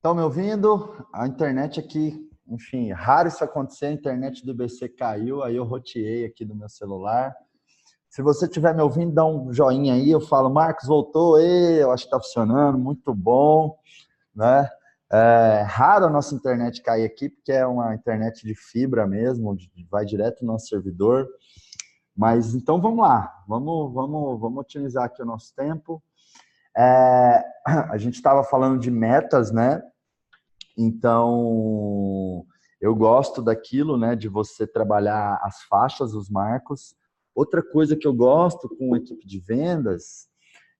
Estão me ouvindo? A internet aqui, enfim, raro isso acontecer, a internet do IBC caiu, aí eu roteei aqui do meu celular. Se você estiver me ouvindo, dá um joinha aí, eu falo, Marcos, voltou, eu acho que está funcionando, muito bom, né? É raro a nossa internet cair aqui, porque é uma internet de fibra mesmo, vai direto no nosso servidor. Mas então vamos lá, vamos otimizar aqui o nosso tempo. A gente estava falando de metas, né? Então, eu gosto daquilo, né, de você trabalhar as faixas, os marcos. Outra coisa que eu gosto com a equipe de vendas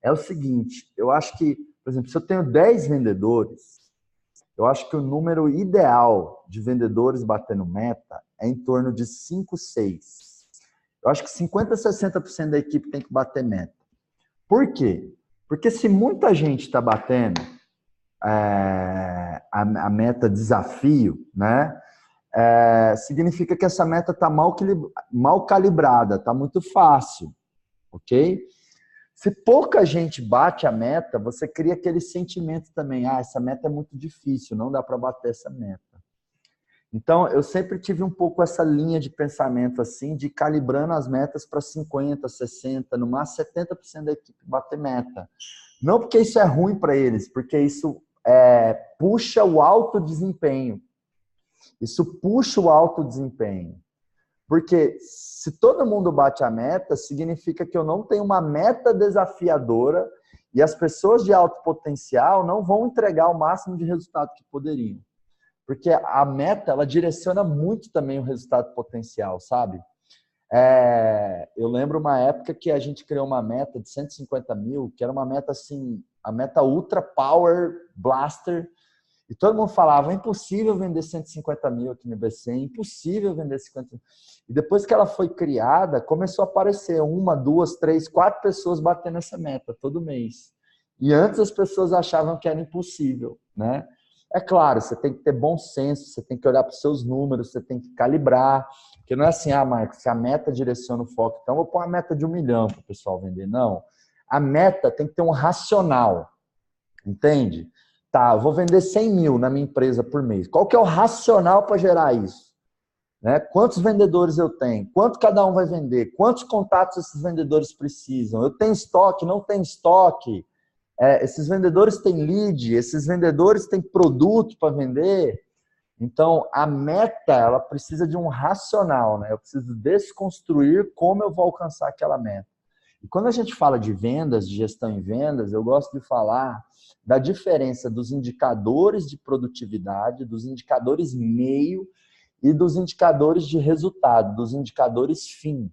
é o seguinte, eu acho que, por exemplo, se eu tenho 10 vendedores, eu acho que o número ideal de vendedores batendo meta é em torno de 5, 6. Eu acho que 50, 60% da equipe tem que bater meta. Por quê? Porque se muita gente está batendo a meta desafio, né? Significa que essa meta está mal calibrada, está muito fácil, ok? Se pouca gente bate a meta, você cria aquele sentimento também, essa meta é muito difícil, não dá para bater essa meta. Então, eu sempre tive um pouco essa linha de pensamento assim, de calibrando as metas para 50, 60, no máximo 70% da equipe bater meta. Não porque isso é ruim para eles, porque isso puxa o alto desempenho. Isso puxa o alto desempenho. Porque se todo mundo bate a meta, significa que eu não tenho uma meta desafiadora e as pessoas de alto potencial não vão entregar o máximo de resultado que poderiam. Porque a meta, ela direciona muito também o resultado potencial, sabe? Eu lembro uma época que a gente criou uma meta de 150 mil, que era uma meta assim, a meta Ultra Power Blaster, e todo mundo falava, é impossível vender 150 mil aqui no IBC, é impossível vender 50 mil. E depois que ela foi criada, começou a aparecer 1, 2, 3, 4 pessoas batendo essa meta todo mês. E antes as pessoas achavam que era impossível, né? É claro, você tem que ter bom senso, você tem que olhar para os seus números, você tem que calibrar, porque não é assim, Marcos, se a meta direciona o foco, então eu vou pôr uma meta de 1 milhão para o pessoal vender. Não. A meta tem que ter um racional, entende? Tá, eu vou vender 100 mil na minha empresa por mês. Qual que é o racional para gerar isso? Né? Quantos vendedores eu tenho? Quanto cada um vai vender? Quantos contatos esses vendedores precisam? Eu tenho estoque? Não tenho estoque? Esses vendedores têm lead? Esses vendedores têm produto para vender? Então, a meta, ela precisa de um racional, né? Eu preciso desconstruir como eu vou alcançar aquela meta. E quando a gente fala de vendas, de gestão em vendas, eu gosto de falar da diferença dos indicadores de produtividade, dos indicadores meio e dos indicadores de resultado, dos indicadores fim.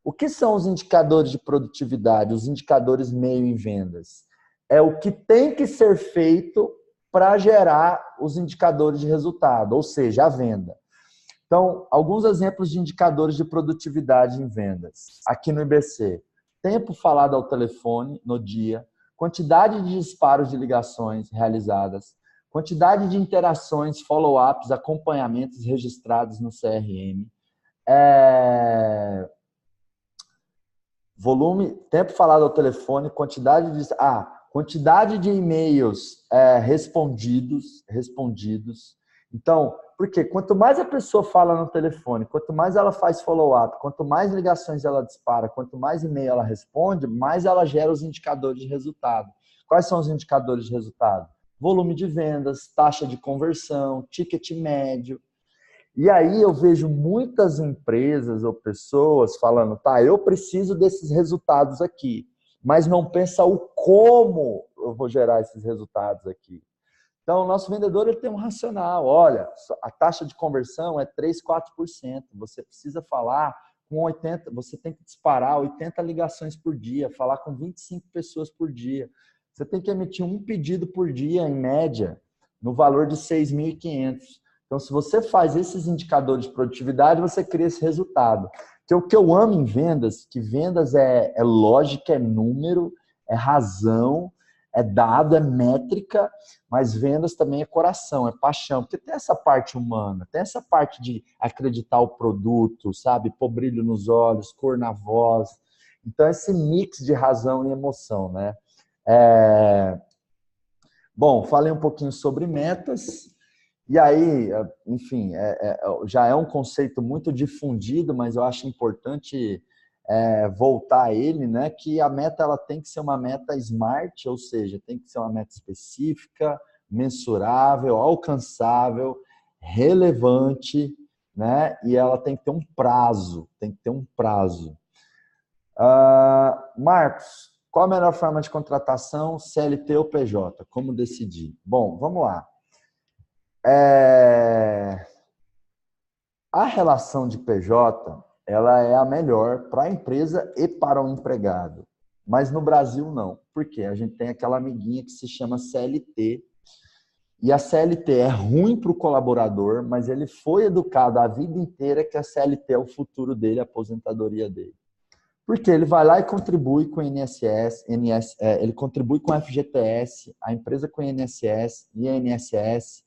O que são os indicadores de produtividade, os indicadores meio em vendas? É o que tem que ser feito para gerar os indicadores de resultado, ou seja, a venda. Então, alguns exemplos de indicadores de produtividade em vendas. Aqui no IBC, tempo falado ao telefone no dia, quantidade de disparos de ligações realizadas, quantidade de interações, follow-ups, acompanhamentos registrados no CRM, volume, tempo falado ao telefone, quantidade de e-mails respondidos. Então, porque quanto mais a pessoa fala no telefone, quanto mais ela faz follow-up, quanto mais ligações ela dispara, quanto mais e-mail ela responde, mais ela gera os indicadores de resultado. Quais são os indicadores de resultado? Volume de vendas, taxa de conversão, ticket médio. E aí eu vejo muitas empresas ou pessoas falando, tá, eu preciso desses resultados aqui, mas não pensa o como eu vou gerar esses resultados aqui. Então, o nosso vendedor ele tem um racional. Olha, a taxa de conversão é 3, 4%. Você precisa falar com 80, você tem que disparar 80 ligações por dia, falar com 25 pessoas por dia. Você tem que emitir um pedido por dia, em média, no valor de 6.500. Então, se você faz esses indicadores de produtividade, você cria esse resultado. Porque o que eu amo em vendas, que vendas é lógica, é número, é razão, é dado, é métrica, mas vendas também é coração, é paixão, porque tem essa parte humana, tem essa parte de acreditar o produto, sabe? Pôr brilho nos olhos, cor na voz. Então, esse mix de razão e emoção, né? Bom, falei um pouquinho sobre metas. E aí, enfim, já é um conceito muito difundido, mas eu acho importante voltar a ele, né? Que a meta ela tem que ser uma meta SMART, ou seja, tem que ser uma meta específica, mensurável, alcançável, relevante, né? E ela tem que ter um prazo, tem que ter um prazo. Marcos, qual a melhor forma de contratação, CLT ou PJ? Como decidir? Bom, vamos lá. A relação de PJ, ela é a melhor para a empresa e para o empregado. Mas no Brasil, não. Por quê? A gente tem aquela amiguinha que se chama CLT. E a CLT é ruim para o colaborador, mas ele foi educado a vida inteira que a CLT é o futuro dele, a aposentadoria dele. Porque ele vai lá e contribui com o INSS, ele contribui com o FGTS, a empresa com o INSS e INSS.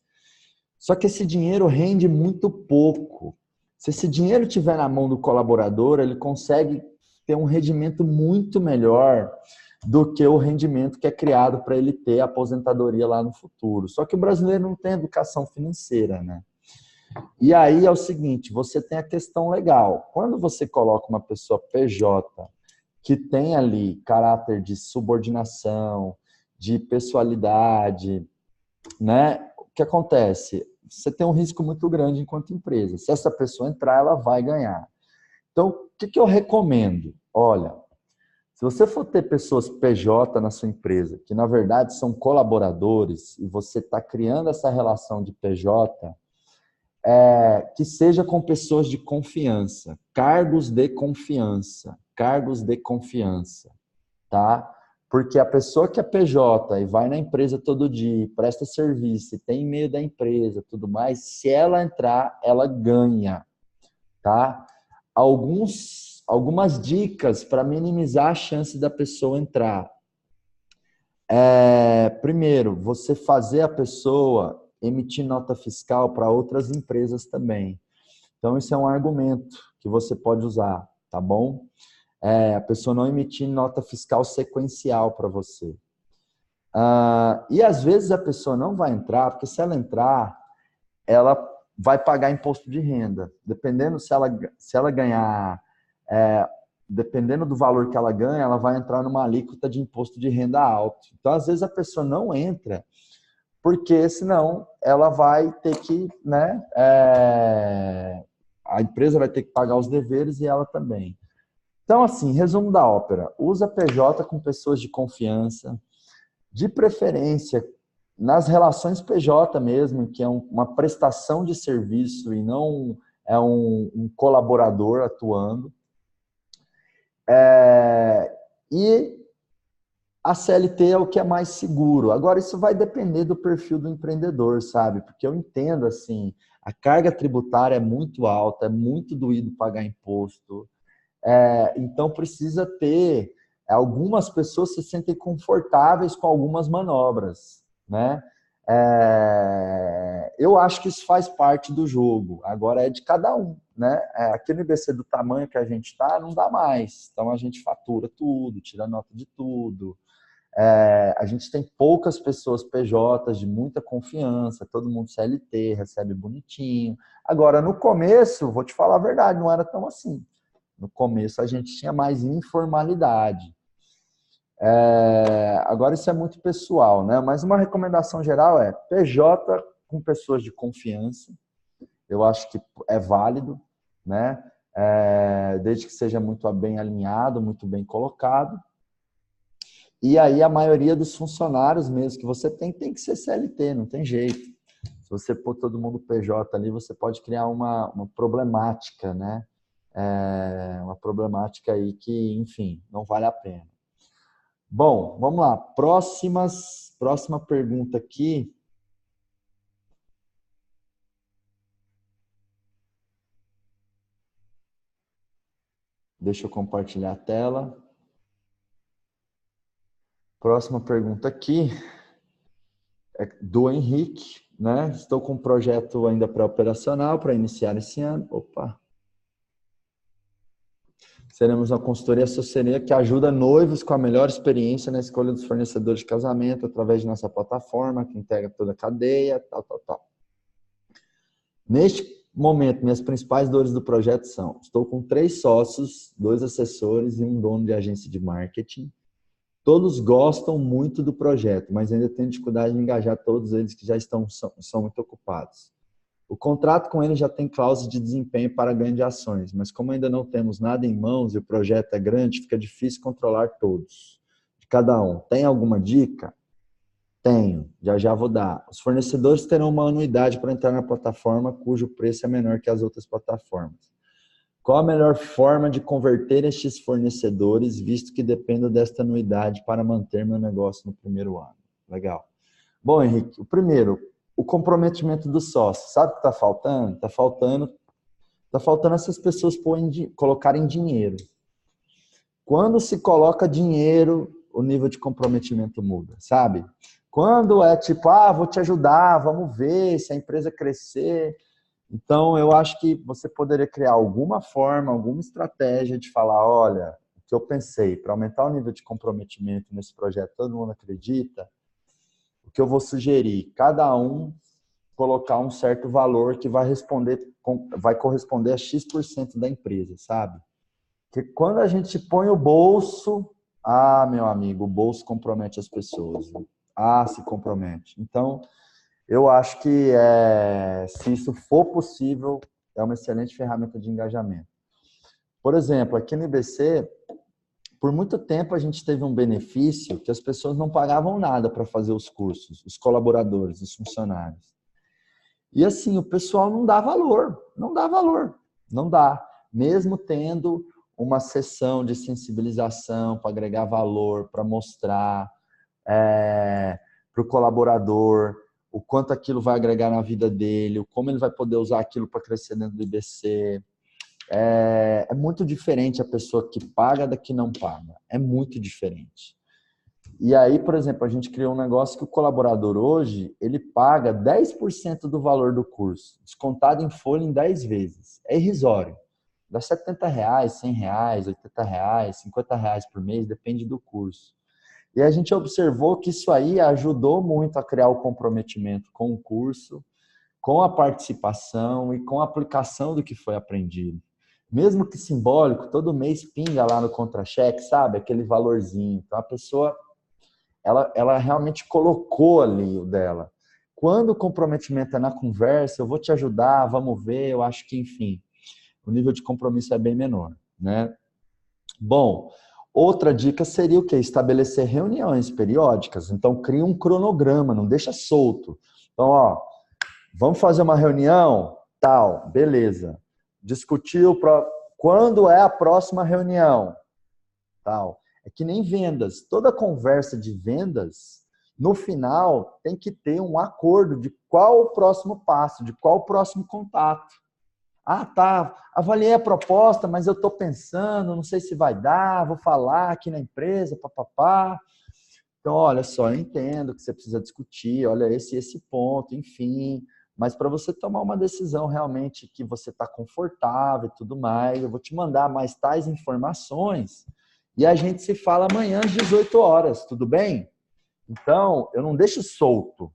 Só que esse dinheiro rende muito pouco. Se esse dinheiro estiver na mão do colaborador, ele consegue ter um rendimento muito melhor do que o rendimento que é criado para ele ter a aposentadoria lá no futuro. Só que o brasileiro não tem educação financeira, né? E aí é o seguinte, você tem a questão legal. Quando você coloca uma pessoa PJ que tem ali caráter de subordinação, de pessoalidade, né? O que acontece? Você tem um risco muito grande enquanto empresa. Se essa pessoa entrar, ela vai ganhar. Então, o que eu recomendo? Olha, se você for ter pessoas PJ na sua empresa, que na verdade são colaboradores, e você está criando essa relação de PJ, que seja com pessoas de confiança, cargos de confiança, tá? Porque a pessoa que é PJ e vai na empresa todo dia, presta serviço, tem e-mail da empresa, tudo mais, se ela entrar, ela ganha, tá? Algumas dicas para minimizar a chance da pessoa entrar. Primeiro, você fazer a pessoa emitir nota fiscal para outras empresas também. Então, isso é um argumento que você pode usar, tá bom? A pessoa não emitir nota fiscal sequencial para você. E às vezes a pessoa não vai entrar, porque se ela entrar, ela vai pagar imposto de renda. Dependendo se ela ganhar, dependendo do valor que ela ganha, ela vai entrar numa alíquota de imposto de renda alto. Então, às vezes a pessoa não entra, porque senão ela vai ter que, né, a empresa vai ter que pagar os deveres e ela também. Então, assim, resumo da ópera, usa PJ com pessoas de confiança, de preferência nas relações PJ mesmo, que é uma prestação de serviço e não é um colaborador atuando. E a CLT é o que é mais seguro. Agora, isso vai depender do perfil do empreendedor, sabe? Porque eu entendo, assim, a carga tributária é muito alta, é muito doído pagar imposto. Então, precisa ter... Algumas pessoas se sentem confortáveis com algumas manobras, né? Eu acho que isso faz parte do jogo. Agora é de cada um, né? Aqui no IBC, do tamanho que a gente está, não dá mais. Então, a gente fatura tudo, tira nota de tudo. A gente tem poucas pessoas PJs de muita confiança, todo mundo CLT, recebe bonitinho. Agora, no começo, vou te falar a verdade, não era tão assim. No começo, a gente tinha mais informalidade. Agora, isso é muito pessoal, né? Mas uma recomendação geral é PJ com pessoas de confiança. Eu acho que é válido, né? Desde que seja muito bem alinhado, muito bem colocado. E aí, a maioria dos funcionários mesmo que você tem que ser CLT, não tem jeito. Se você pôr todo mundo PJ ali, você pode criar uma problemática, né? Uma problemática aí que, enfim, não vale a pena. Bom, vamos lá. Próxima pergunta aqui. Deixa eu compartilhar a tela. Próxima pergunta aqui é do Henrique, né? Estou com um projeto ainda pré-operacional para iniciar esse ano. Opa! Seremos uma consultoria assessoria que ajuda noivos com a melhor experiência na escolha dos fornecedores de casamento através de nossa plataforma, que integra toda a cadeia, tal, tal, tal. Neste momento, minhas principais dores do projeto são: estou com 3 sócios, 2 assessores e um dono de agência de marketing. Todos gostam muito do projeto, mas ainda tenho dificuldade de engajar todos eles que já são muito ocupados. O contrato com eles já tem cláusulas de desempenho para ganho de ações, mas como ainda não temos nada em mãos e o projeto é grande, fica difícil controlar todos, de cada um. Tem alguma dica? Tenho, já vou dar. Os fornecedores terão uma anuidade para entrar na plataforma, cujo preço é menor que as outras plataformas. Qual a melhor forma de converter estes fornecedores, visto que dependo desta anuidade para manter meu negócio no primeiro ano? Legal. Bom, Henrique, o primeiro, o comprometimento do sócio. Sabe o que está faltando? Está faltando essas pessoas colocarem dinheiro. Quando se coloca dinheiro, o nível de comprometimento muda, sabe? Quando é tipo, vou te ajudar, vamos ver se a empresa crescer. Então, eu acho que você poderia criar alguma forma, alguma estratégia de falar, olha, o que eu pensei, para aumentar o nível de comprometimento nesse projeto, todo mundo acredita, o que eu vou sugerir, cada um colocar um certo valor que vai corresponder a X% da empresa, sabe? Porque quando a gente põe o bolso, meu amigo, o bolso compromete as pessoas. Se compromete. Então, eu acho que se isso for possível, é uma excelente ferramenta de engajamento. Por exemplo, aqui no IBC, por muito tempo a gente teve um benefício que as pessoas não pagavam nada para fazer os cursos, os colaboradores, os funcionários. E assim, o pessoal não dá valor, não dá. Mesmo tendo uma sessão de sensibilização para agregar valor, para mostrar para o colaborador o quanto aquilo vai agregar na vida dele, como ele vai poder usar aquilo para crescer dentro do IBC. É muito diferente a pessoa que paga da que não paga. É muito diferente. E aí, por exemplo, a gente criou um negócio que o colaborador hoje, ele paga 10% do valor do curso, descontado em folha em 10 vezes. É irrisório. Dá R$70, R$100, R$80, R$50 por mês, depende do curso. E a gente observou que isso aí ajudou muito a criar o comprometimento com o curso, com a participação e com a aplicação do que foi aprendido. Mesmo que simbólico, todo mês pinga lá no contra-cheque, sabe? Aquele valorzinho. Então, a pessoa, ela realmente colocou ali o dela. Quando o comprometimento é na conversa, eu vou te ajudar, vamos ver, eu acho que, enfim, o nível de compromisso é bem menor, né? Bom, outra dica seria o quê? Estabelecer reuniões periódicas. Então, cria um cronograma, não deixa solto. Então, vamos fazer uma reunião? Tal, beleza. Discutiu quando é a próxima reunião? Tal. É que nem vendas. Toda conversa de vendas, no final, tem que ter um acordo de qual o próximo passo, de qual o próximo contato. Tá, avaliei a proposta, mas eu estou pensando, não sei se vai dar, vou falar aqui na empresa, papapá. Então, olha só, eu entendo que você precisa discutir, olha esse ponto, enfim. Mas para você tomar uma decisão realmente que você está confortável e tudo mais, eu vou te mandar mais tais informações e a gente se fala amanhã às 18 horas, tudo bem? Então, eu não deixo solto.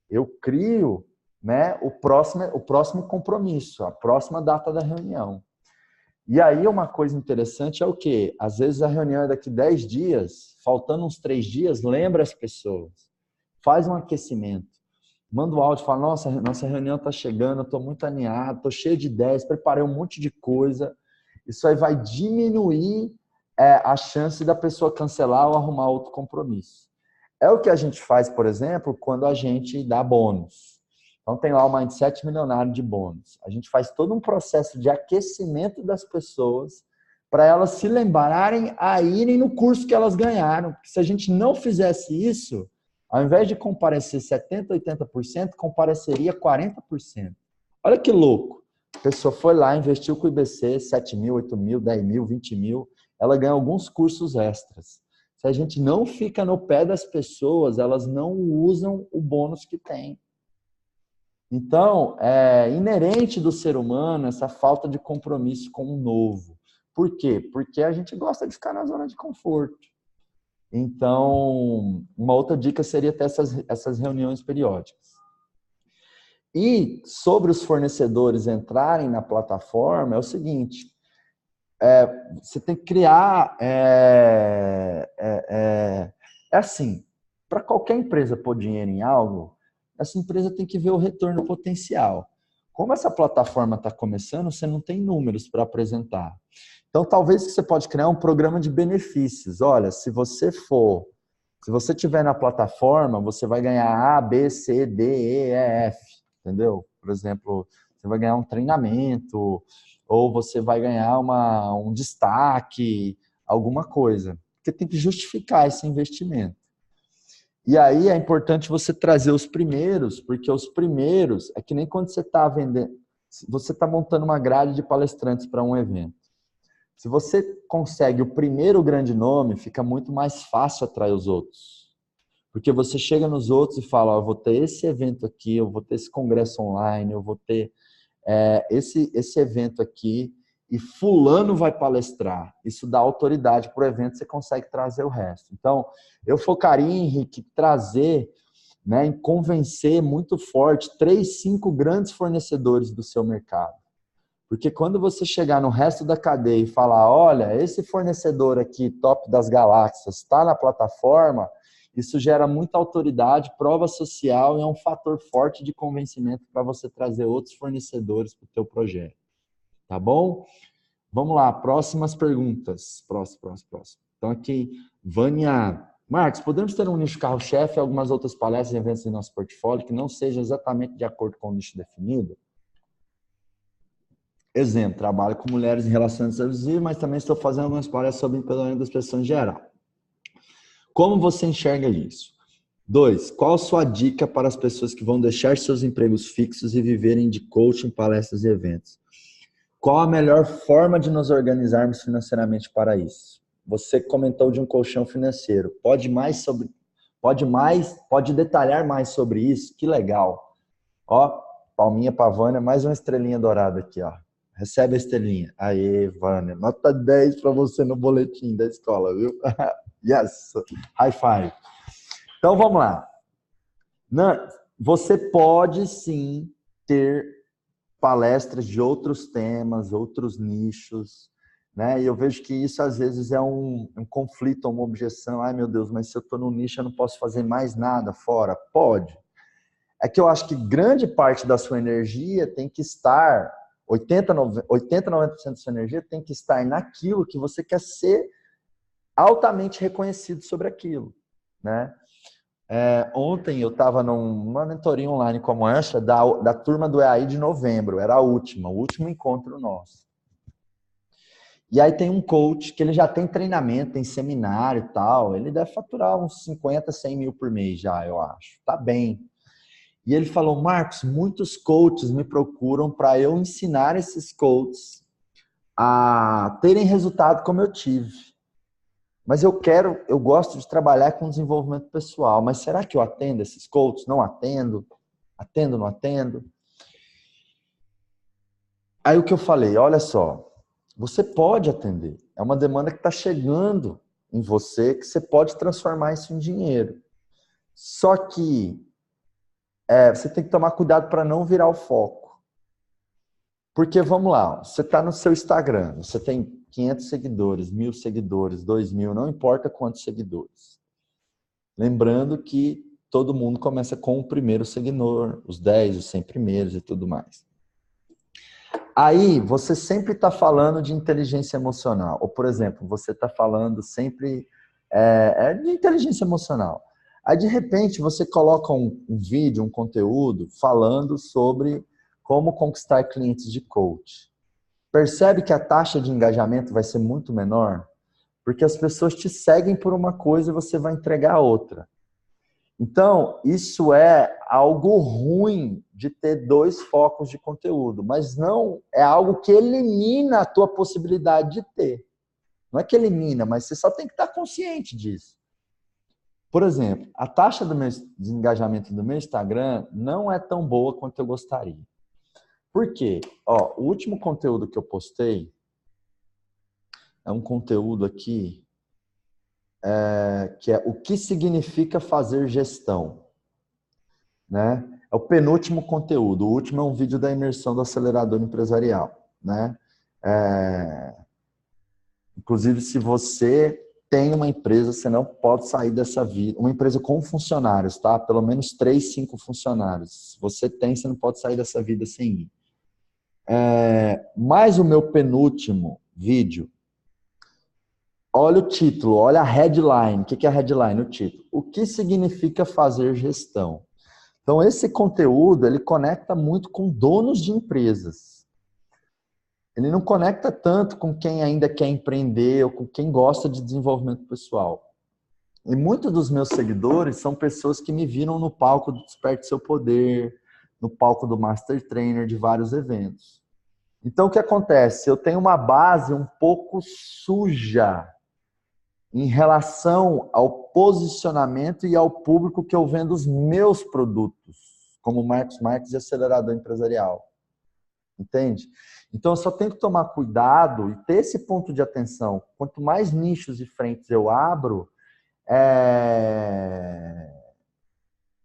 Eu crio, né, o próximo compromisso, a próxima data da reunião. E aí uma coisa interessante é o quê? Às vezes a reunião é daqui 10 dias, faltando uns 3 dias, lembra as pessoas. Faz um aquecimento. Manda o áudio e fala, nossa reunião está chegando, eu estou muito alinhado, estou cheio de ideias, preparei um monte de coisa. Isso aí vai diminuir a chance da pessoa cancelar ou arrumar outro compromisso. É o que a gente faz, por exemplo, quando a gente dá bônus. Então, tem lá o Mindset Milionário de bônus. A gente faz todo um processo de aquecimento das pessoas para elas se lembrarem a irem no curso que elas ganharam. Porque se a gente não fizesse isso, ao invés de comparecer 70%, 80%, compareceria 40%. Olha que louco. A pessoa foi lá, investiu com o IBC, 7 mil, 8 mil, 10 mil, 20 mil. Ela ganha alguns cursos extras. Se a gente não fica no pé das pessoas, elas não usam o bônus que tem. Então, é inerente do ser humano essa falta de compromisso com o novo. Por quê? Porque a gente gosta de ficar na zona de conforto. Então, uma outra dica seria ter essas reuniões periódicas. E sobre os fornecedores entrarem na plataforma, é o seguinte, você tem que criar... assim, para qualquer empresa pôr dinheiro em algo, essa empresa tem que ver o retorno potencial. Como essa plataforma está começando, você não tem números para apresentar. Então, talvez você pode criar um programa de benefícios. Olha, se você tiver na plataforma, você vai ganhar A, B, C, D, E, F, entendeu? Por exemplo, você vai ganhar um treinamento, ou você vai ganhar um destaque, alguma coisa. Porque tem que justificar esse investimento. E aí é importante você trazer os primeiros, porque os primeiros é que nem quando você está vendendo, você está montando uma grade de palestrantes para um evento. Se você consegue o primeiro grande nome, fica muito mais fácil atrair os outros. Porque você chega nos outros e fala, ó, eu vou ter esse evento aqui, eu vou ter esse congresso online, eu vou ter esse evento aqui, e fulano vai palestrar. Isso dá autoridade para o evento, você consegue trazer o resto. Então, eu focaria, Henrique, trazer, né, em convencer muito forte 3, 5 grandes fornecedores do seu mercado. Porque quando você chegar no resto da cadeia e falar, olha, esse fornecedor aqui, top das galáxias, está na plataforma, isso gera muita autoridade, prova social e é um fator forte de convencimento para você trazer outros fornecedores para o teu projeto. Tá bom? Vamos lá, próximas perguntas. Próximo. Então aqui, Vânia. Marcos, podemos ter um nicho carro-chefe e algumas outras palestras e eventos em nosso portfólio que não seja exatamente de acordo com o nicho definido? Exemplo, trabalho com mulheres em relações abusivas, mas também estou fazendo algumas palestras sobre empoderamento das pessoas em geral. Como você enxerga isso? 2. Qual a sua dica para as pessoas que vão deixar seus empregos fixos e viverem de coaching, palestras e eventos? Qual a melhor forma de nos organizarmos financeiramente para isso? Você comentou de um colchão financeiro. Pode detalhar mais sobre isso? Que legal. Ó, palminha para a Vânia, mais uma estrelinha dourada aqui, ó. Recebe a estrelinha. Aê, Vânia. Nota 10 para você no boletim da escola, viu? Yes. High five. Então, vamos lá. Você pode, sim, ter palestras de outros temas, outros nichos, né? E eu vejo que isso, às vezes, é um conflito, uma objeção. Ai, meu Deus, mas se eu estou no nicho, eu não posso fazer mais nada fora. Pode. É que eu acho que grande parte da sua energia tem que estar, 90% da sua energia tem que estar naquilo que você quer ser altamente reconhecido sobre aquilo, né? Ontem eu estava numa mentoria online como essa, da turma do EAI de novembro, era o último encontro nosso. E aí tem um coach que ele já tem treinamento, tem seminário e tal, ele deve faturar uns 50, 100 mil por mês já, eu acho. Tá bem. E ele falou, Marcos, muitos coaches me procuram para eu ensinar esses coaches a terem resultado como eu tive. Mas eu gosto de trabalhar com desenvolvimento pessoal. Mas será que eu atendo esses coaches? Não atendo? Atendo, não atendo? Aí o que eu falei, olha só, você pode atender. É uma demanda que está chegando em você, que você pode transformar isso em dinheiro. Só que você tem que tomar cuidado para não virar o foco. Porque, vamos lá, você está no seu Instagram, você tem 500 seguidores, 1.000 seguidores, 2.000, não importa quantos seguidores. Lembrando que todo mundo começa com o primeiro seguidor, os 10, os 100 primeiros e tudo mais. Aí, você sempre está falando de inteligência emocional. Ou, por exemplo, você está falando sempre de inteligência emocional. Aí, de repente, você coloca um vídeo, um conteúdo falando sobre como conquistar clientes de coach. Percebe que a taxa de engajamento vai ser muito menor? Porque as pessoas te seguem por uma coisa e você vai entregar outra. Então, isso é algo ruim de ter 2 focos de conteúdo, mas não é algo que elimina a tua possibilidade de ter. Não é que elimina, mas você só tem que estar consciente disso. Por exemplo, a taxa de engajamento do meu Instagram não é tão boa quanto eu gostaria. Por quê? O último conteúdo que eu postei, é um conteúdo aqui que é o que significa fazer gestão, né? É o penúltimo conteúdo. O último é um vídeo da imersão do acelerador empresarial, né? Inclusive, se você tem uma empresa, você não pode sair dessa vida. Uma empresa com funcionários, tá? Pelo menos 3, 5 funcionários. Se você tem, você não pode sair dessa vida sem ir. Mais o meu penúltimo vídeo. Olha o título, olha a headline. O que é a headline? O título. O que significa fazer gestão? Então, esse conteúdo, ele conecta muito com donos de empresas. Ele não conecta tanto com quem ainda quer empreender ou com quem gosta de desenvolvimento pessoal. E muitos dos meus seguidores são pessoas que me viram no palco do Desperte Seu Poder, no palco do Master Trainer, de vários eventos. Então, o que acontece? Eu tenho uma base um pouco suja em relação ao posicionamento e ao público que eu vendo os meus produtos, como Marcos Marques e Acelerador Empresarial. Entende? Então, eu só tenho que tomar cuidado e ter esse ponto de atenção. Quanto mais nichos e frentes eu abro,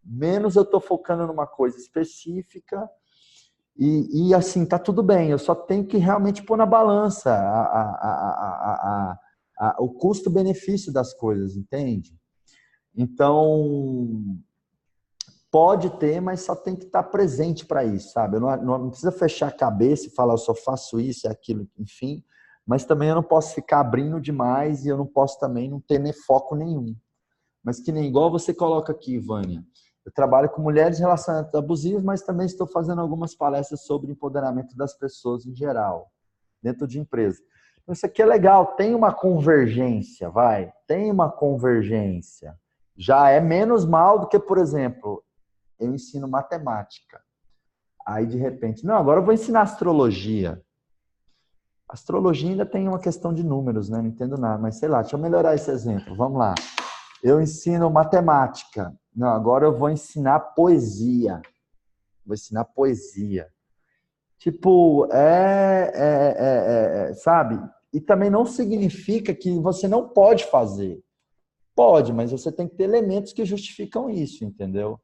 menos eu estou focando numa coisa específica e assim, tá tudo bem. Eu só tenho que realmente pôr na balança o custo-benefício das coisas, entende? Então, pode ter, mas só tem que estar presente para isso, sabe? Não precisa fechar a cabeça e falar, eu só faço isso e aquilo, enfim. Mas também eu não posso ficar abrindo demais e eu não posso também não ter nem foco nenhum. Mas que nem igual você coloca aqui, Vânia. Eu trabalho com mulheres em relacionamentos abusivos, mas também estou fazendo algumas palestras sobre empoderamento das pessoas em geral, dentro de empresa. Então, isso aqui é legal, tem uma convergência, vai. Tem uma convergência. Já é menos mal do que, por exemplo, eu ensino matemática. Aí, de repente, não, agora eu vou ensinar astrologia. Astrologia ainda tem uma questão de números, né? Não entendo nada, mas sei lá, deixa eu melhorar esse exemplo. Vamos lá. Eu ensino matemática. Não, agora eu vou ensinar poesia. Vou ensinar poesia. Tipo, sabe? E também não significa que você não pode fazer. Pode, mas você tem que ter elementos que justificam isso, entendeu?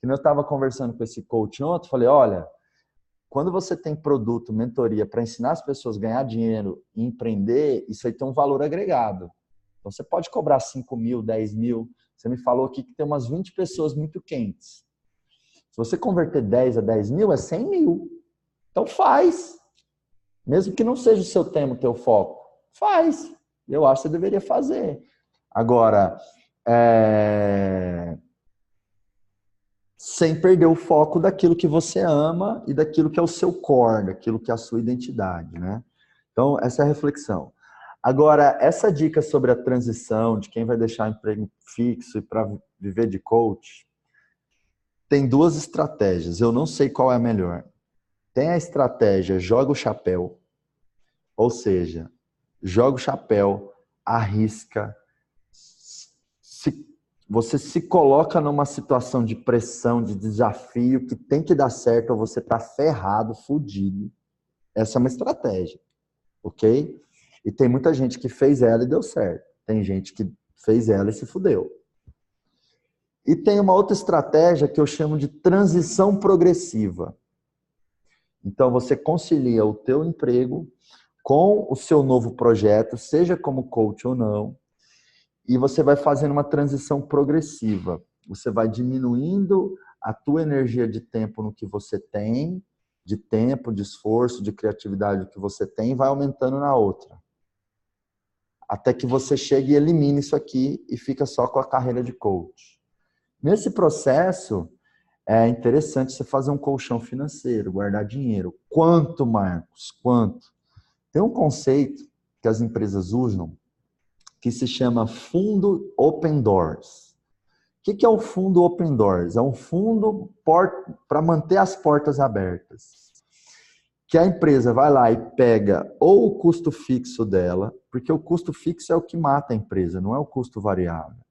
Que eu estava conversando com esse coach ontem, falei, olha, quando você tem produto, mentoria, para ensinar as pessoas a ganhar dinheiro e empreender, isso aí tem um valor agregado. Então, você pode cobrar 5 mil, 10 mil. Você me falou aqui que tem umas 20 pessoas muito quentes. Se você converter 10 a 10 mil, é 100 mil. Então, faz. Mesmo que não seja o seu tema, o teu foco. Faz. Eu acho que você deveria fazer. Agora, sem perder o foco daquilo que você ama e daquilo que é o seu core, daquilo que é a sua identidade, né? Então, essa é a reflexão. Agora, essa dica sobre a transição, de quem vai deixar emprego fixo e para viver de coach, tem 2 estratégias. Eu não sei qual é a melhor. Tem a estratégia joga o chapéu, ou seja, joga o chapéu, arrisca, você se coloca numa situação de pressão, de desafio, que tem que dar certo ou você está ferrado, fudido. Essa é uma estratégia, ok? E tem muita gente que fez ela e deu certo. Tem gente que fez ela e se fudeu. E tem uma outra estratégia que eu chamo de transição progressiva. Então, você concilia o teu emprego com o seu novo projeto, seja como coach ou não, e você vai fazendo uma transição progressiva. Você vai diminuindo a tua energia de tempo no que você tem, de tempo, de esforço, de criatividade que você tem, e vai aumentando na outra. Até que você chegue e elimine isso aqui e fica só com a carreira de coach. Nesse processo, é interessante você fazer um colchão financeiro, guardar dinheiro. Quanto, Marcos? Quanto? Tem um conceito que as empresas usam que se chama fundo Open Doors. O que é o fundo Open Doors? É um fundo para manter as portas abertas. Que a empresa vai lá e pega ou o custo fixo dela, porque o custo fixo é o que mata a empresa, não é o custo variável.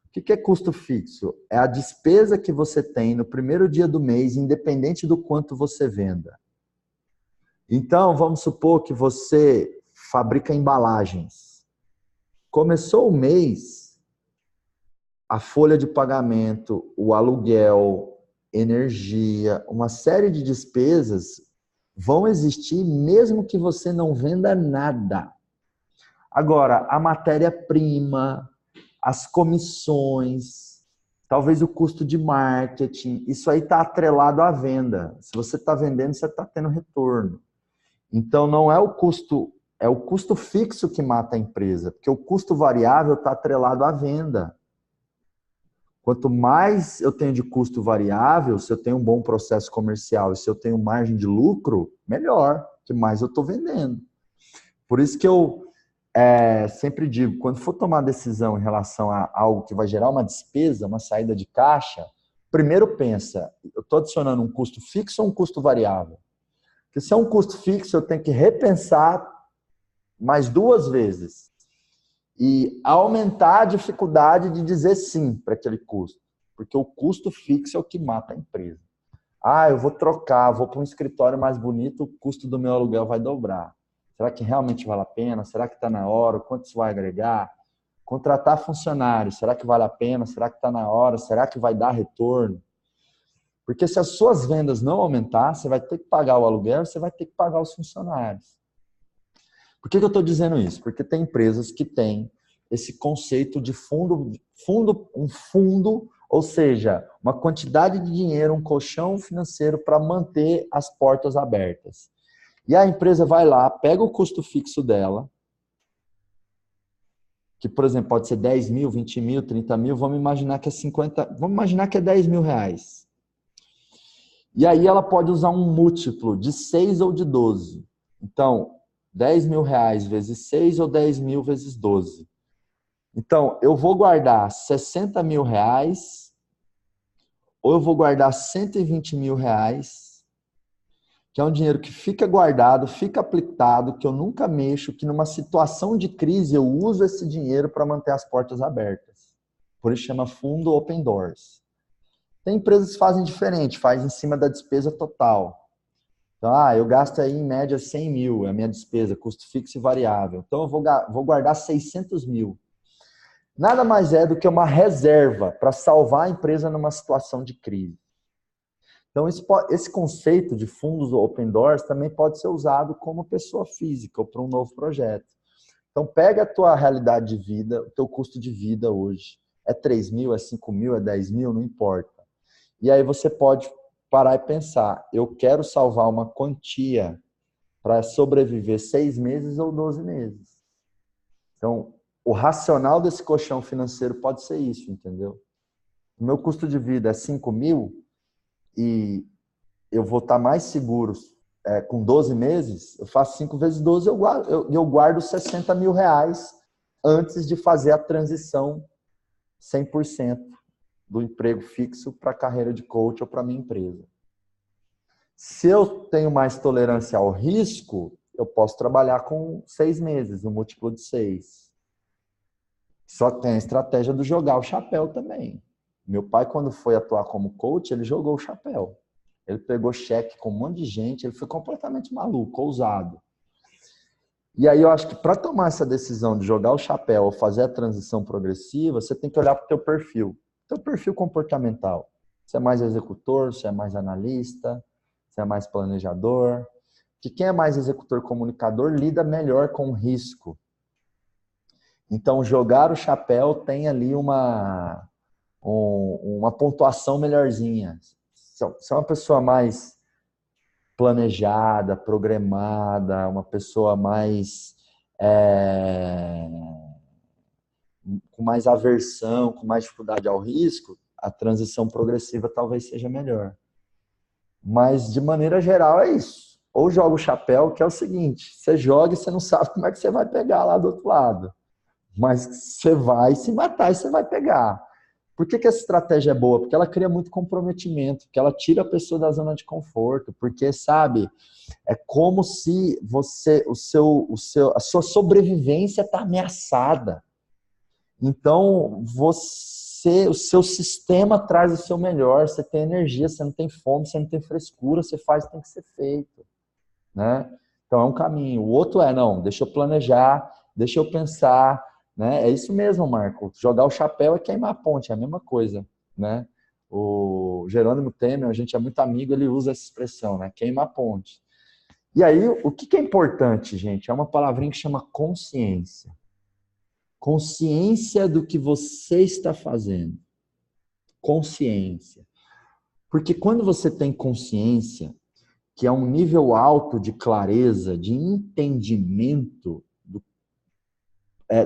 O que é custo fixo? É a despesa que você tem no primeiro dia do mês, independente do quanto você venda. Então, vamos supor que você fabrica embalagens. Começou o mês, a folha de pagamento, o aluguel, energia, uma série de despesas vão existir mesmo que você não venda nada. Agora, a matéria-prima, as comissões, talvez o custo de marketing, isso aí está atrelado à venda. Se você está vendendo, você está tendo retorno. Então, não é o custo fixo que mata a empresa, porque o custo variável está atrelado à venda. Quanto mais eu tenho de custo variável, se eu tenho um bom processo comercial e se eu tenho margem de lucro, melhor, que mais eu estou vendendo. Por isso que eu sempre digo, quando for tomar decisão em relação a algo que vai gerar uma despesa, uma saída de caixa, primeiro pensa, eu estou adicionando um custo fixo ou um custo variável? Porque se é um custo fixo, eu tenho que repensar mais 2 vezes e aumentar a dificuldade de dizer sim para aquele custo. Porque o custo fixo é o que mata a empresa. Eu vou trocar, vou para um escritório mais bonito, o custo do meu aluguel vai dobrar. Será que realmente vale a pena? Será que está na hora? Quanto isso vai agregar? Contratar funcionários, será que vale a pena? Será que está na hora? Será que vai dar retorno? Porque se as suas vendas não aumentar, você vai ter que pagar o aluguel, você vai ter que pagar os funcionários. Por que eu estou dizendo isso? Porque tem empresas que têm esse conceito de um fundo, ou seja, uma quantidade de dinheiro, um colchão financeiro para manter as portas abertas. E a empresa vai lá, pega o custo fixo dela, que, por exemplo, pode ser 10 mil, 20 mil, 30 mil, vamos imaginar que é 10 mil reais. E aí ela pode usar um múltiplo de 6 ou de 12. Então, 10 mil reais vezes 6 ou 10 mil vezes 12. Então, eu vou guardar 60 mil reais ou eu vou guardar 120 mil reais, que é um dinheiro que fica guardado, fica aplicado, que eu nunca mexo, que numa situação de crise eu uso esse dinheiro para manter as portas abertas. Por isso chama fundo Open Doors. Tem empresas que fazem diferente, faz em cima da despesa total. Então, eu gasto aí em média 100 mil, é a minha despesa, custo fixo e variável. Então, eu vou guardar 600 mil. Nada mais é do que uma reserva para salvar a empresa numa situação de crise. Então, esse conceito de fundos Open Doors também pode ser usado como pessoa física ou para um novo projeto. Então, pega a tua realidade de vida, o teu custo de vida hoje. É 3 mil, é 5 mil, é 10 mil, não importa. E aí você pode parar e pensar, eu quero salvar uma quantia para sobreviver 6 meses ou 12 meses. Então, o racional desse colchão financeiro pode ser isso, entendeu? O meu custo de vida é 5 mil e eu vou estar mais seguro com 12 meses, eu faço 5 vezes 12 e eu guardo 60 mil reais antes de fazer a transição 100% do emprego fixo para a carreira de coach ou para a minha empresa. Se eu tenho mais tolerância ao risco, eu posso trabalhar com 6 meses, no múltiplo de 6. Só tem a estratégia do jogar o chapéu também. Meu pai, quando foi atuar como coach, ele jogou o chapéu. Ele pegou cheque com um monte de gente, ele foi completamente maluco, ousado. E aí eu acho que para tomar essa decisão de jogar o chapéu ou fazer a transição progressiva, você tem que olhar para o teu perfil. Teu perfil comportamental. Você é mais executor, você é mais analista, você é mais planejador. Que quem é mais executor comunicador lida melhor com o risco. Então, jogar o chapéu tem ali uma pontuação melhorzinha. Se é uma pessoa mais planejada, programada, uma pessoa mais com mais aversão, com mais dificuldade ao risco, a transição progressiva talvez seja melhor. Mas, de maneira geral, é isso. Ou joga o chapéu, que é o seguinte, você joga e você não sabe como é que você vai pegar lá do outro lado. Mas você vai se matar e você vai pegar. Por que essa estratégia é boa? Porque ela cria muito comprometimento, porque ela tira a pessoa da zona de conforto, porque, sabe, é como se a sua sobrevivência está ameaçada. Então, o seu sistema traz o seu melhor, você tem energia, você não tem fome, você não tem frescura, você faz o que tem que ser feito, né? Então é um caminho. O outro é, não, deixa eu planejar, deixa eu pensar, né? É isso mesmo, Marco. Jogar o chapéu é queimar a ponte, é a mesma coisa, né? O Jerônimo Temer, a gente é muito amigo, ele usa essa expressão, né? Queima a ponte. E aí, o que é importante, gente? É uma palavrinha que chama consciência. Consciência do que você está fazendo. Consciência. Porque quando você tem consciência, que é um nível alto de clareza, de entendimento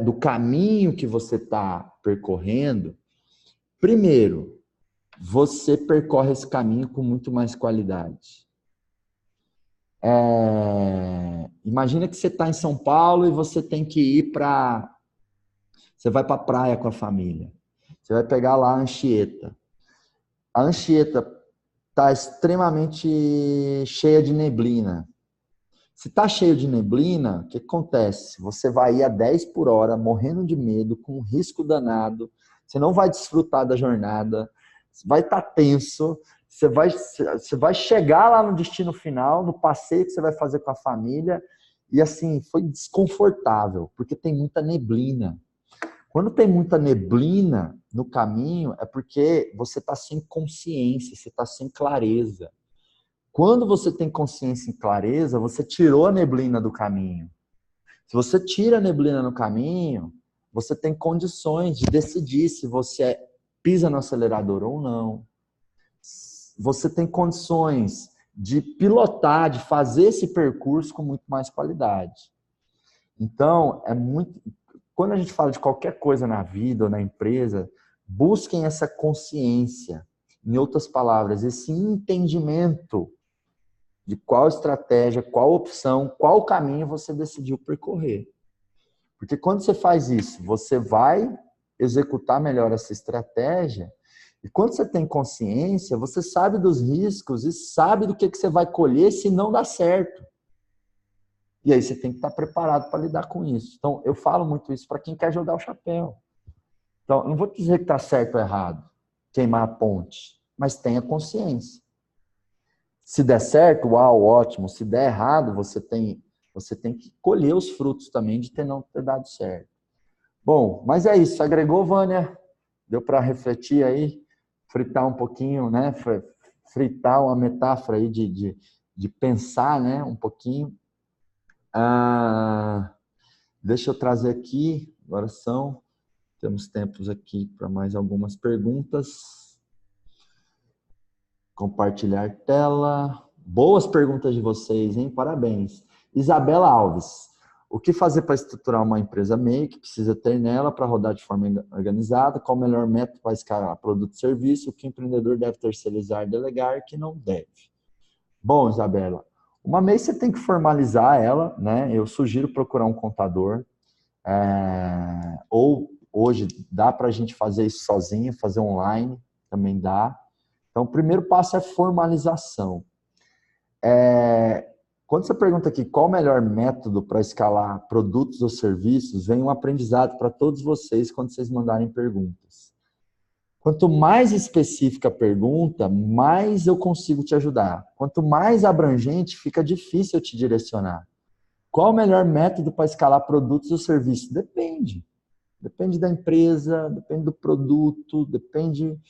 do caminho que você está percorrendo, primeiro, você percorre esse caminho com muito mais qualidade. Imagina que você está em São Paulo e você tem que ir para... Você vai para a praia com a família. Você vai pegar lá a Anchieta. A Anchieta está extremamente cheia de neblina. Se está cheio de neblina, o que acontece? Você vai ir a 10 por hora, morrendo de medo, com um risco danado. Você não vai desfrutar da jornada. Vai estar tenso. Você vai chegar lá no destino final, no passeio que você vai fazer com a família. E assim, foi desconfortável, porque tem muita neblina. Quando tem muita neblina no caminho, é porque você está sem consciência, você está sem clareza. Quando você tem consciência e clareza, você tirou a neblina do caminho. Se você tira a neblina no caminho, você tem condições de decidir se você pisa no acelerador ou não. Você tem condições de pilotar, de fazer esse percurso com muito mais qualidade. Então, quando a gente fala de qualquer coisa na vida ou na empresa, busquem essa consciência. Em outras palavras, esse entendimento de qual estratégia, qual opção, qual caminho você decidiu percorrer. Porque quando você faz isso, você vai executar melhor essa estratégia. E quando você tem consciência, você sabe dos riscos e sabe do que você vai colher se não dá certo. E aí você tem que estar preparado para lidar com isso. Então, eu falo muito isso para quem quer jogar o chapéu. Então, eu não vou dizer que está certo ou errado, queimar a ponte, mas tenha consciência. Se der certo, uau, ótimo. Se der errado, você tem que colher os frutos também de não ter dado certo. Bom, mas é isso. Agregou, Vânia? Deu para refletir aí? Fritar um pouquinho, né? Fritar uma metáfora aí de pensar, né? Um pouquinho. Deixa eu trazer aqui, agora temos tempos aqui para mais algumas perguntas. Compartilhar tela. Boas perguntas de vocês, hein? Parabéns. Isabela Alves. O que fazer para estruturar uma empresa MEI que precisa ter nela para rodar de forma organizada? Qual o melhor método para escalar produto e serviço? O que o empreendedor deve terceirizar, delegar, que não deve? Bom, Isabela, uma MEI você tem que formalizar ela, né? Eu sugiro procurar um contador. Ou hoje dá para a gente fazer isso sozinho, fazer online, também dá. Então, o primeiro passo é formalização. Quando você pergunta aqui qual o melhor método para escalar produtos ou serviços, vem um aprendizado para todos vocês quando vocês mandarem perguntas. Quanto mais específica a pergunta, mais eu consigo te ajudar. Quanto mais abrangente, fica difícil eu te direcionar. Qual o melhor método para escalar produtos ou serviços? Depende. Depende da empresa, depende do produto, depende...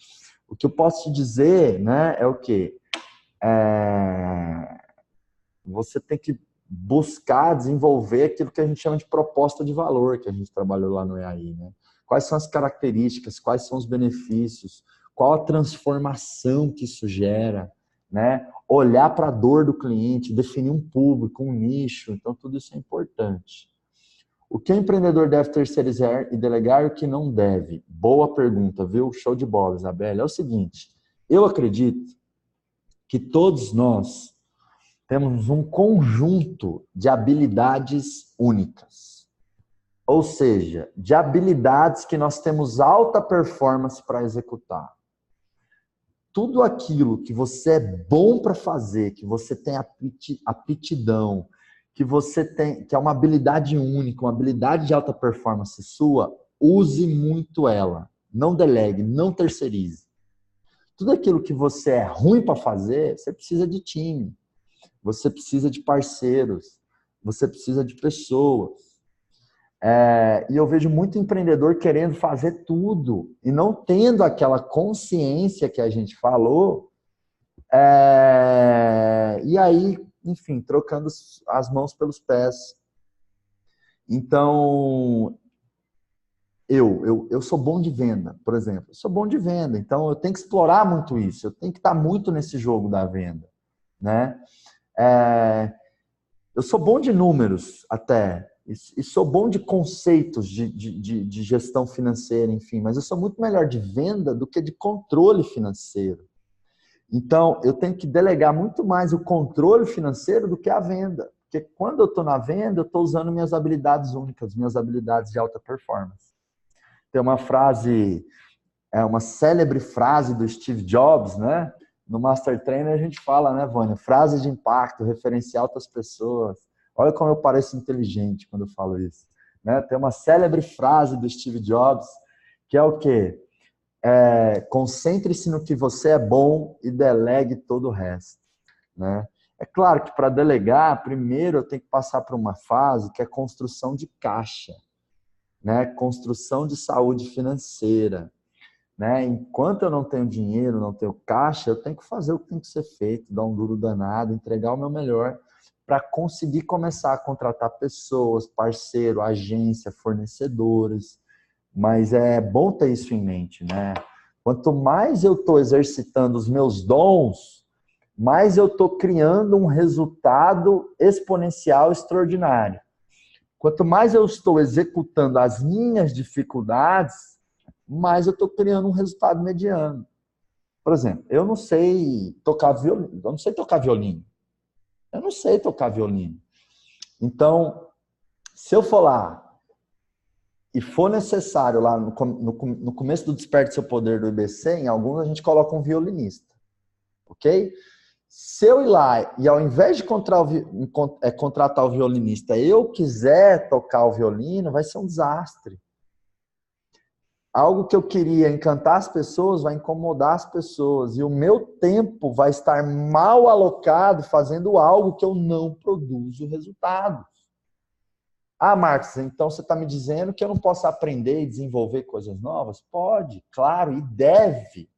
O que eu posso te dizer, né, é o quê? Você tem que buscar desenvolver aquilo que a gente chama de proposta de valor, que a gente trabalhou lá no EAI, né? Quais são as características, quais são os benefícios, qual a transformação que isso gera, né? Olhar para a dor do cliente, definir um público, um nicho, então tudo isso é importante. O que o empreendedor deve terceirizar e delegar e o que não deve? Boa pergunta, viu? Show de bola, Isabela. É o seguinte, eu acredito que todos nós temos um conjunto de habilidades únicas. Ou seja, de habilidades que nós temos alta performance para executar. Tudo aquilo que você é bom para fazer, que você tem aptidão, que você tem, que é uma habilidade única, uma habilidade de alta performance sua, use muito ela. Não delegue, não terceirize. Tudo aquilo que você é ruim para fazer, você precisa de time. Você precisa de parceiros. você precisa de pessoas. E eu vejo muito empreendedor querendo fazer tudo e não tendo aquela consciência que a gente falou, e aí, enfim, trocando as mãos pelos pés. Então, eu sou bom de venda, por exemplo. Eu sou bom de venda, então eu tenho que explorar muito isso. Eu tenho que estar muito nesse jogo da venda, né? Eu sou bom de números até, e sou bom de conceitos de gestão financeira, enfim, mas eu sou muito melhor de venda do que de controle financeiro. Então, eu tenho que delegar muito mais o controle financeiro do que a venda. Porque quando eu estou na venda, eu estou usando minhas habilidades únicas, minhas habilidades de alta performance. Tem uma frase, uma célebre frase do Steve Jobs, né? No Master Trainer a gente fala, né, Vânia? Frase de impacto, referenciar outras pessoas. Olha como eu pareço inteligente quando eu falo isso. Né? Tem uma célebre frase do Steve Jobs, que é o quê? Concentre-se no que você é bom e delegue todo o resto. Né? É claro que para delegar, primeiro eu tenho que passar por uma fase que é construção de caixa, né? Construção de saúde financeira. Né? Enquanto eu não tenho dinheiro, não tenho caixa, eu tenho que fazer o que tem que ser feito, dar um duro danado, entregar o meu melhor para conseguir começar a contratar pessoas, parceiro, agência, fornecedores. Mas é bom ter isso em mente, né? Quanto mais eu estou exercitando os meus dons, mais eu estou criando um resultado exponencial extraordinário. Quanto mais eu estou executando as minhas dificuldades, mais eu estou criando um resultado mediano. Por exemplo, eu não sei tocar violino. Eu não sei tocar violino. Eu não sei tocar violino. Então, se eu for lá e for necessário lá no começo do Desperte Seu Poder do IBC, em alguns a gente coloca um violinista. Ok? Se eu ir lá e ao invés de contratar o violinista, eu quiser tocar o violino, vai ser um desastre. Algo que eu queria encantar as pessoas vai incomodar as pessoas. E o meu tempo vai estar mal alocado fazendo algo que eu não produzo resultados. Ah, Marcos, então você está me dizendo que eu não posso aprender e desenvolver coisas novas? Pode, claro, e deve.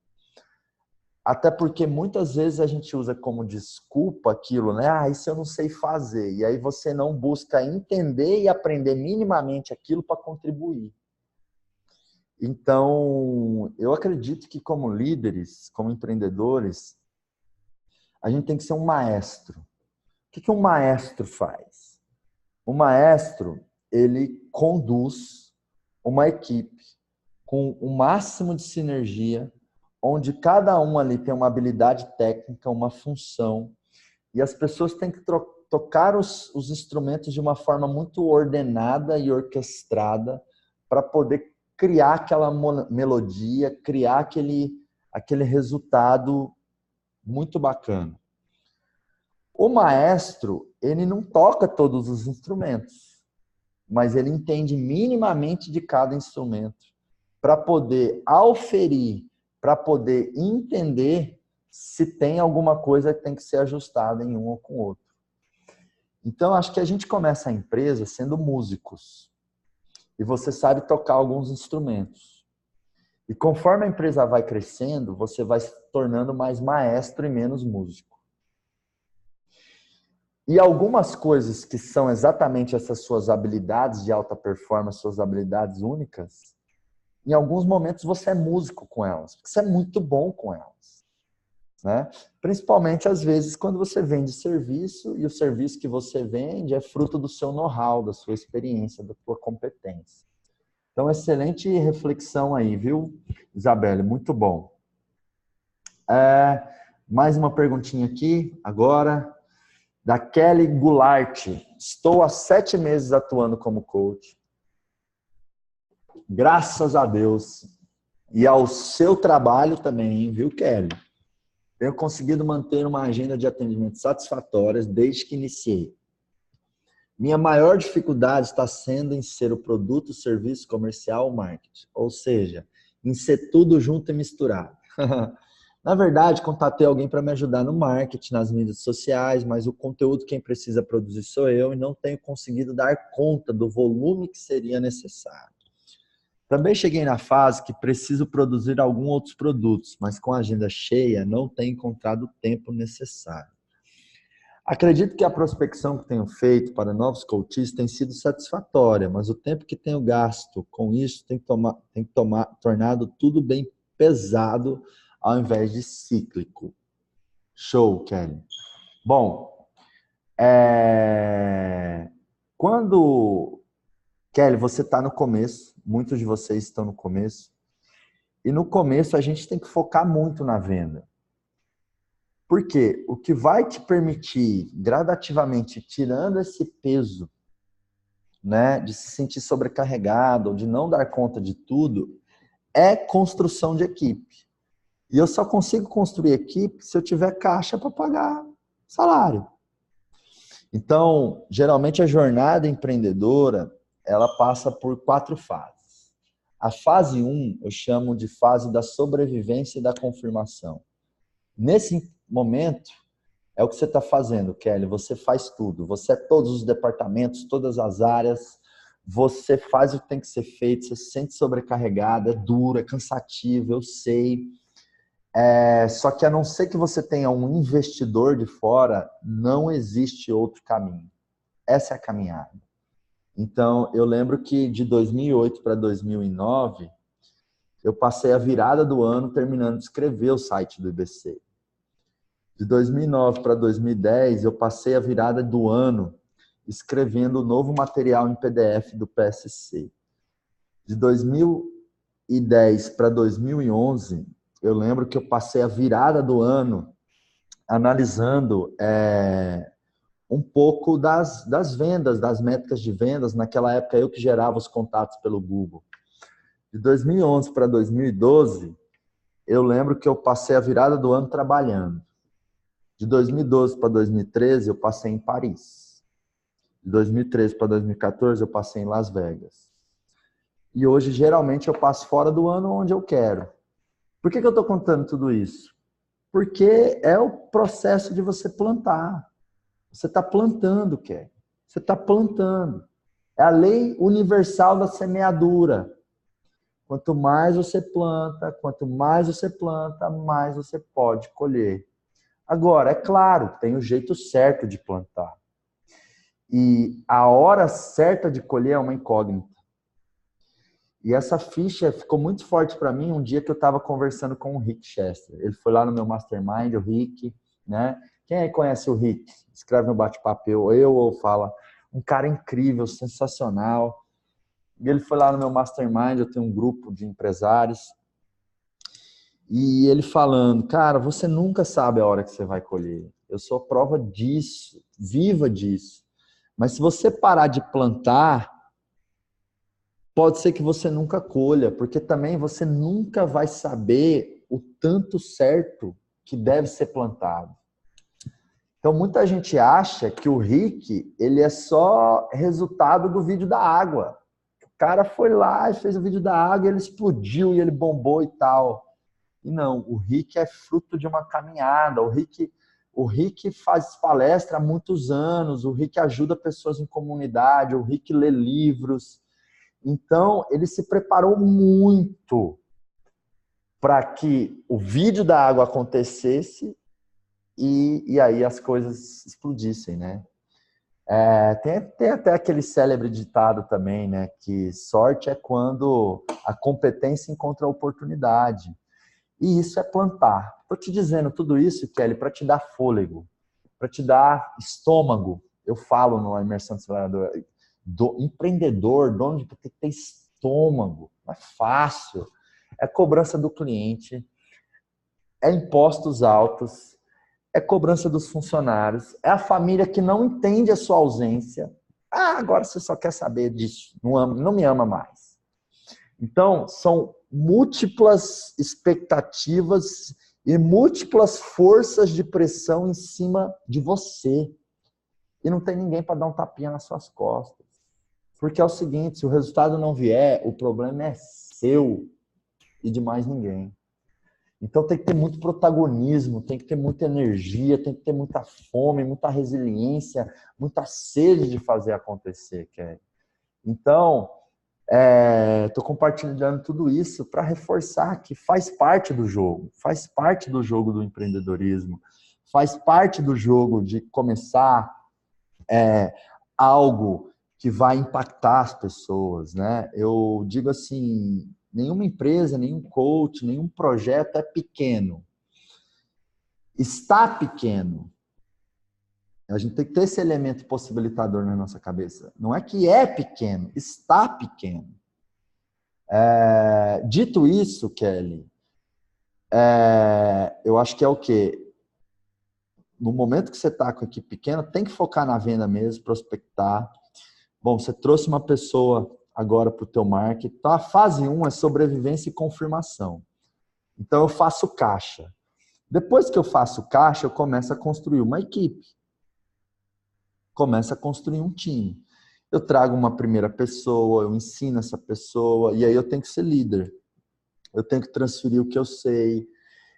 Até porque muitas vezes a gente usa como desculpa aquilo, né? Ah, isso eu não sei fazer. E aí você não busca entender e aprender minimamente aquilo para contribuir. Então, eu acredito que como líderes, como empreendedores, a gente tem que ser um maestro. O que um maestro faz? O maestro, ele conduz uma equipe com o máximo de sinergia, onde cada um ali tem uma habilidade técnica, uma função, e as pessoas têm que tocar os instrumentos de uma forma muito ordenada e orquestrada para poder criar aquela melodia, criar aquele resultado muito bacana. O maestro, ele não toca todos os instrumentos, mas ele entende minimamente de cada instrumento para poder auferir, para poder entender se tem alguma coisa que tem que ser ajustada em um ou com o outro. Então, acho que a gente começa a empresa sendo músicos. E você sabe tocar alguns instrumentos. E conforme a empresa vai crescendo, você vai se tornando mais maestro e menos músico. E algumas coisas que são exatamente essas suas habilidades de alta performance, suas habilidades únicas, em alguns momentos você é músico com elas, porque você é muito bom com elas. Né? Principalmente, às vezes, quando você vende serviço e o serviço que você vende é fruto do seu know-how, da sua experiência, da sua competência. Então, excelente reflexão aí, viu, Isabelle? Muito bom. Mais uma perguntinha aqui, agora, da Kelly Goulart. Estou há 7 meses atuando como coach. Graças a Deus. E ao seu trabalho também, viu, Kelly? Tenho conseguido manter uma agenda de atendimento satisfatória desde que iniciei. Minha maior dificuldade está sendo em ser o produto, serviço comercial ou marketing. Ou seja, em ser tudo junto e misturado. Na verdade, contatei alguém para me ajudar no marketing, nas mídias sociais, mas o conteúdo quem precisa produzir sou eu e não tenho conseguido dar conta do volume que seria necessário. Também cheguei na fase que preciso produzir alguns outros produtos, mas com a agenda cheia não tenho encontrado o tempo necessário. Acredito que a prospecção que tenho feito para novos coaches tem sido satisfatória, mas o tempo que tenho gasto com isso tem tornado tudo bem pesado ao invés de cíclico. Show, Kelly. Bom, quando, Kelly, você está no começo, muitos de vocês estão no começo, e no começo a gente tem que focar muito na venda. Porque o que vai te permitir, gradativamente, tirando esse peso, né, de se sentir sobrecarregado, ou de não dar conta de tudo, é construção de equipe. E eu só consigo construir equipe se eu tiver caixa para pagar salário. Então, geralmente a jornada empreendedora, ela passa por 4 fases. A fase 1, eu chamo de fase da sobrevivência e da confirmação. Nesse momento, é o que você está fazendo, Kelly. Você faz tudo. Você é todos os departamentos, todas as áreas. Você faz o que tem que ser feito. Você se sente sobrecarregado, é duro, é cansativo, eu sei. Só que a não ser que você tenha um investidor de fora, não existe outro caminho. Essa é a caminhada. Então, eu lembro que de 2008 para 2009, eu passei a virada do ano terminando de escrever o site do IBC. De 2009 para 2010, eu passei a virada do ano escrevendo o novo material em PDF do PSC. De 2010 para 2011, eu lembro que eu passei a virada do ano analisando um pouco das vendas, das métricas de vendas. Naquela época, eu que gerava os contatos pelo Google. De 2011 para 2012, eu lembro que eu passei a virada do ano trabalhando. De 2012 para 2013, eu passei em Paris. De 2013 para 2014, eu passei em Las Vegas. E hoje, geralmente, eu passo fora do ano onde eu quero. Por que eu estou contando tudo isso? Porque é o processo de você plantar. Você está plantando, Kelly. Você está plantando. É a lei universal da semeadura. Quanto mais você planta, mais você pode colher. Agora, é claro, tem o jeito certo de plantar. E a hora certa de colher é uma incógnita. E essa ficha ficou muito forte para mim um dia que eu estava conversando com o Rick Chester. Ele foi lá no meu mastermind, o Rick, né? Quem aí conhece o Rick? Escreve no bate-papo, eu ou fala. Um cara incrível, sensacional. E ele foi lá no meu mastermind, eu tenho um grupo de empresários. E ele falando, cara, você nunca sabe a hora que você vai colher. Eu sou prova disso, viva disso. Mas se você parar de plantar, pode ser que você nunca colha, porque também você nunca vai saber o tanto certo que deve ser plantado. Então, muita gente acha que o Rick, ele é só resultado do vídeo da água. O cara foi lá e fez o vídeo da água, e ele explodiu e ele bombou e tal. E não, o Rick é fruto de uma caminhada. O Rick faz palestra há muitos anos, o Rick ajuda pessoas em comunidade, o Rick lê livros. Então, ele se preparou muito para que o vídeo da água acontecesse e aí as coisas explodissem, né? Tem até aquele célebre ditado também, né? Que sorte é quando a competência encontra a oportunidade. E isso é plantar. Estou te dizendo tudo isso, Kelly, para te dar fôlego, para te dar estômago. Eu falo no Imersão Aceleradora, do empreendedor, dono de ter que ter estômago. Não é fácil. É cobrança do cliente, é impostos altos, é cobrança dos funcionários, é a família que não entende a sua ausência. Ah, agora você só quer saber disso, não me ama mais. Então, são múltiplas expectativas e múltiplas forças de pressão em cima de você. E não tem ninguém para dar um tapinha nas suas costas. Porque é o seguinte, se o resultado não vier, o problema é seu e de mais ninguém. Então tem que ter muito protagonismo, tem que ter muita energia, tem que ter muita fome, muita resiliência, muita sede de fazer acontecer, Kelly. Então, estou compartilhando tudo isso para reforçar que faz parte do jogo do empreendedorismo, faz parte do jogo de começar algo que vai impactar as pessoas, né? Eu digo assim, nenhuma empresa, nenhum coach, nenhum projeto é pequeno. Está pequeno. A gente tem que ter esse elemento possibilitador na nossa cabeça. Não é que é pequeno, está pequeno. Dito isso, Kelly, eu acho que é o quê? No momento que você está com a equipe pequena, tem que focar na venda mesmo, prospectar. Bom, você trouxe uma pessoa agora para o teu marketing. Então, a fase 1 é sobrevivência e confirmação. Então, eu faço caixa. Depois que eu faço caixa, eu começo a construir uma equipe. Começo a construir um time. Eu trago uma primeira pessoa, eu ensino essa pessoa, e aí eu tenho que ser líder. Eu tenho que transferir o que eu sei.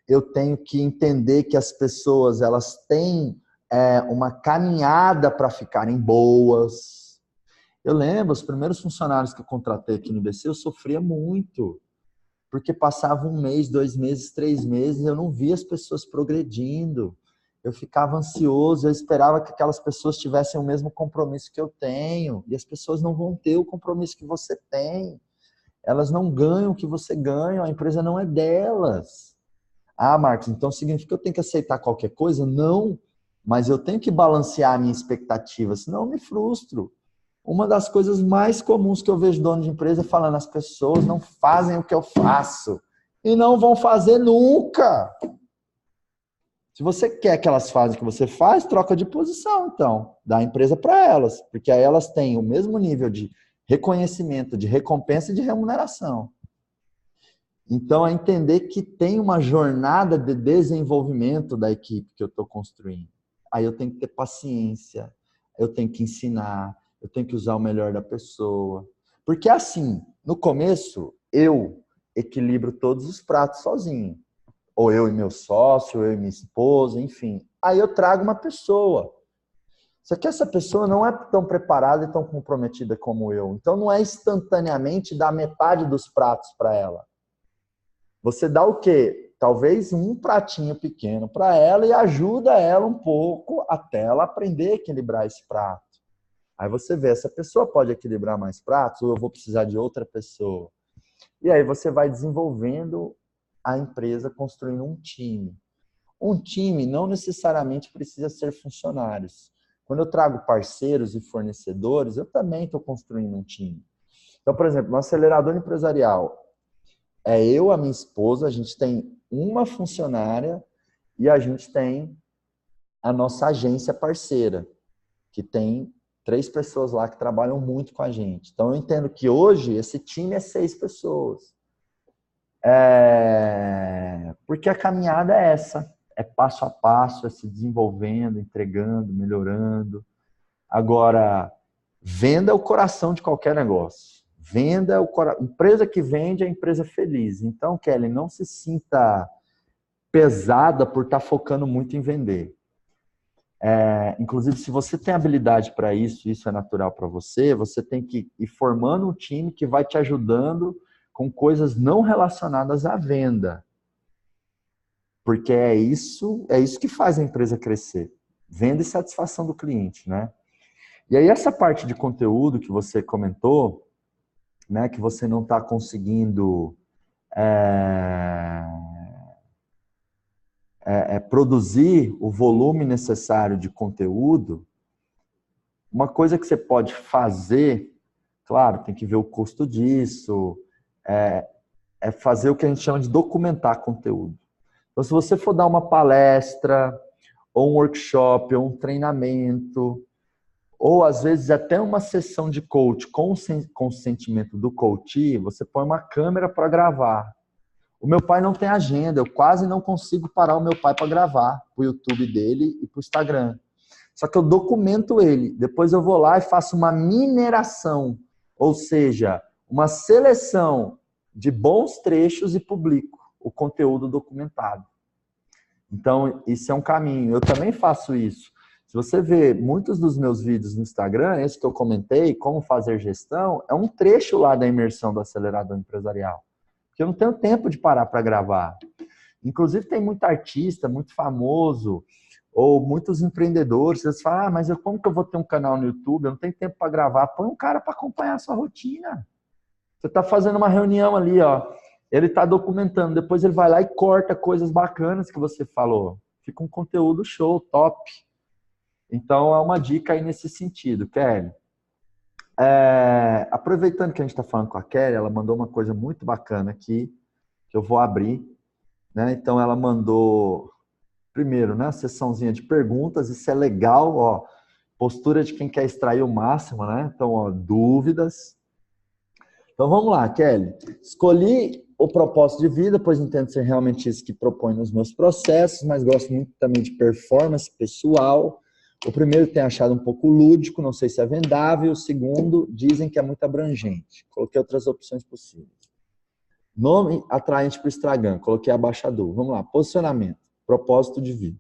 Eu tenho que entender que as pessoas elas têm uma caminhada para ficarem boas. Eu lembro, os primeiros funcionários que eu contratei aqui no IBC, eu sofria muito. Porque passava 1 mês, 2 meses, 3 meses, eu não via as pessoas progredindo. Eu ficava ansioso, eu esperava que aquelas pessoas tivessem o mesmo compromisso que eu tenho. E as pessoas não vão ter o compromisso que você tem. Elas não ganham o que você ganha, a empresa não é delas. Ah, Marcos, então significa que eu tenho que aceitar qualquer coisa? Não, mas eu tenho que balancear a minha expectativa, senão eu me frustro. Uma das coisas mais comuns que eu vejo dono de empresa é falando, as pessoas não fazem o que eu faço e não vão fazer nunca. Se você quer que elas façam o que você faz, troca de posição, então. Dá a empresa para elas, porque aí elas têm o mesmo nível de reconhecimento, de recompensa e de remuneração. Então, é entender que tem uma jornada de desenvolvimento da equipe que eu estou construindo. Aí eu tenho que ter paciência, eu tenho que ensinar, eu tenho que usar o melhor da pessoa. Porque assim, no começo, eu equilibro todos os pratos sozinho. Ou eu e meu sócio, ou eu e minha esposa, enfim. Aí eu trago uma pessoa. Só que essa pessoa não é tão preparada e tão comprometida como eu. Então não é instantaneamente dar metade dos pratos para ela. Você dá o quê? Talvez um pratinho pequeno para ela e ajuda ela um pouco até ela aprender a equilibrar esse prato. Aí você vê, essa pessoa pode equilibrar mais pratos ou eu vou precisar de outra pessoa. E aí você vai desenvolvendo a empresa, construindo um time. Um time não necessariamente precisa ser funcionários. Quando eu trago parceiros e fornecedores, eu também estou construindo um time. Então, por exemplo, no acelerador empresarial, eu, a minha esposa, a gente tem uma funcionária e a gente tem a nossa agência parceira, que tem 3 pessoas lá que trabalham muito com a gente. Então, eu entendo que hoje esse time é 6 pessoas. Porque a caminhada é essa. É passo a passo, é se desenvolvendo, entregando, melhorando. Agora, venda é o coração de qualquer negócio. Venda é o coração. Empresa que vende é empresa feliz. Então, Kelly, não se sinta pesada por estar focando muito em vender. Inclusive, se você tem habilidade para isso, isso é natural para você, você tem que ir formando um time que vai te ajudando com coisas não relacionadas à venda. Porque é isso que faz a empresa crescer. Venda e satisfação do cliente, né? E aí essa parte de conteúdo que você comentou, né, que você não está conseguindo produzir o volume necessário de conteúdo, uma coisa que você pode fazer, claro, tem que ver o custo disso, é fazer o que a gente chama de documentar conteúdo. Então, se você for dar uma palestra, ou um workshop, ou um treinamento, ou às vezes até uma sessão de coach com o consentimento do coach, você põe uma câmera para gravar. O meu pai não tem agenda, eu quase não consigo parar o meu pai para gravar para o YouTube dele e para o Instagram. Só que eu documento ele, depois eu vou lá e faço uma mineração, ou seja, uma seleção de bons trechos e publico. o conteúdo documentado. Então, isso é um caminho. Eu também faço isso. Se você vê muitos dos meus vídeos no Instagram, esse que eu comentei, como fazer gestão, é um trecho lá da imersão do acelerador empresarial. Porque eu não tenho tempo de parar para gravar. Inclusive, tem muito artista, muito famoso, ou muitos empreendedores. Eles falam, mas como que eu vou ter um canal no YouTube? Eu não tenho tempo para gravar. Põe um cara para acompanhar a sua rotina. Você está fazendo uma reunião ali, ó. Ele está documentando. Depois ele vai lá e corta coisas bacanas que você falou. Fica um conteúdo show, top. Então, é uma dica aí nesse sentido, Kelly. Aproveitando que a gente está falando com a Kelly, ela mandou uma coisa muito bacana aqui, que eu vou abrir. Né? Então, ela mandou, primeiro, né, a sessãozinha de perguntas. Isso é legal, ó. Postura de quem quer extrair o máximo, né? Então, ó, dúvidas. Então, vamos lá, Kelly. Escolhi o propósito de vida, pois entendo ser realmente isso que propõe nos meus processos, mas gosto muito também de performance pessoal. O primeiro tem achado um pouco lúdico, não sei se é vendável. O segundo, dizem que é muito abrangente. Coloquei outras opções possíveis. Nome atraente para o Instagram, coloquei abaixador. Vamos lá, posicionamento, propósito de vida.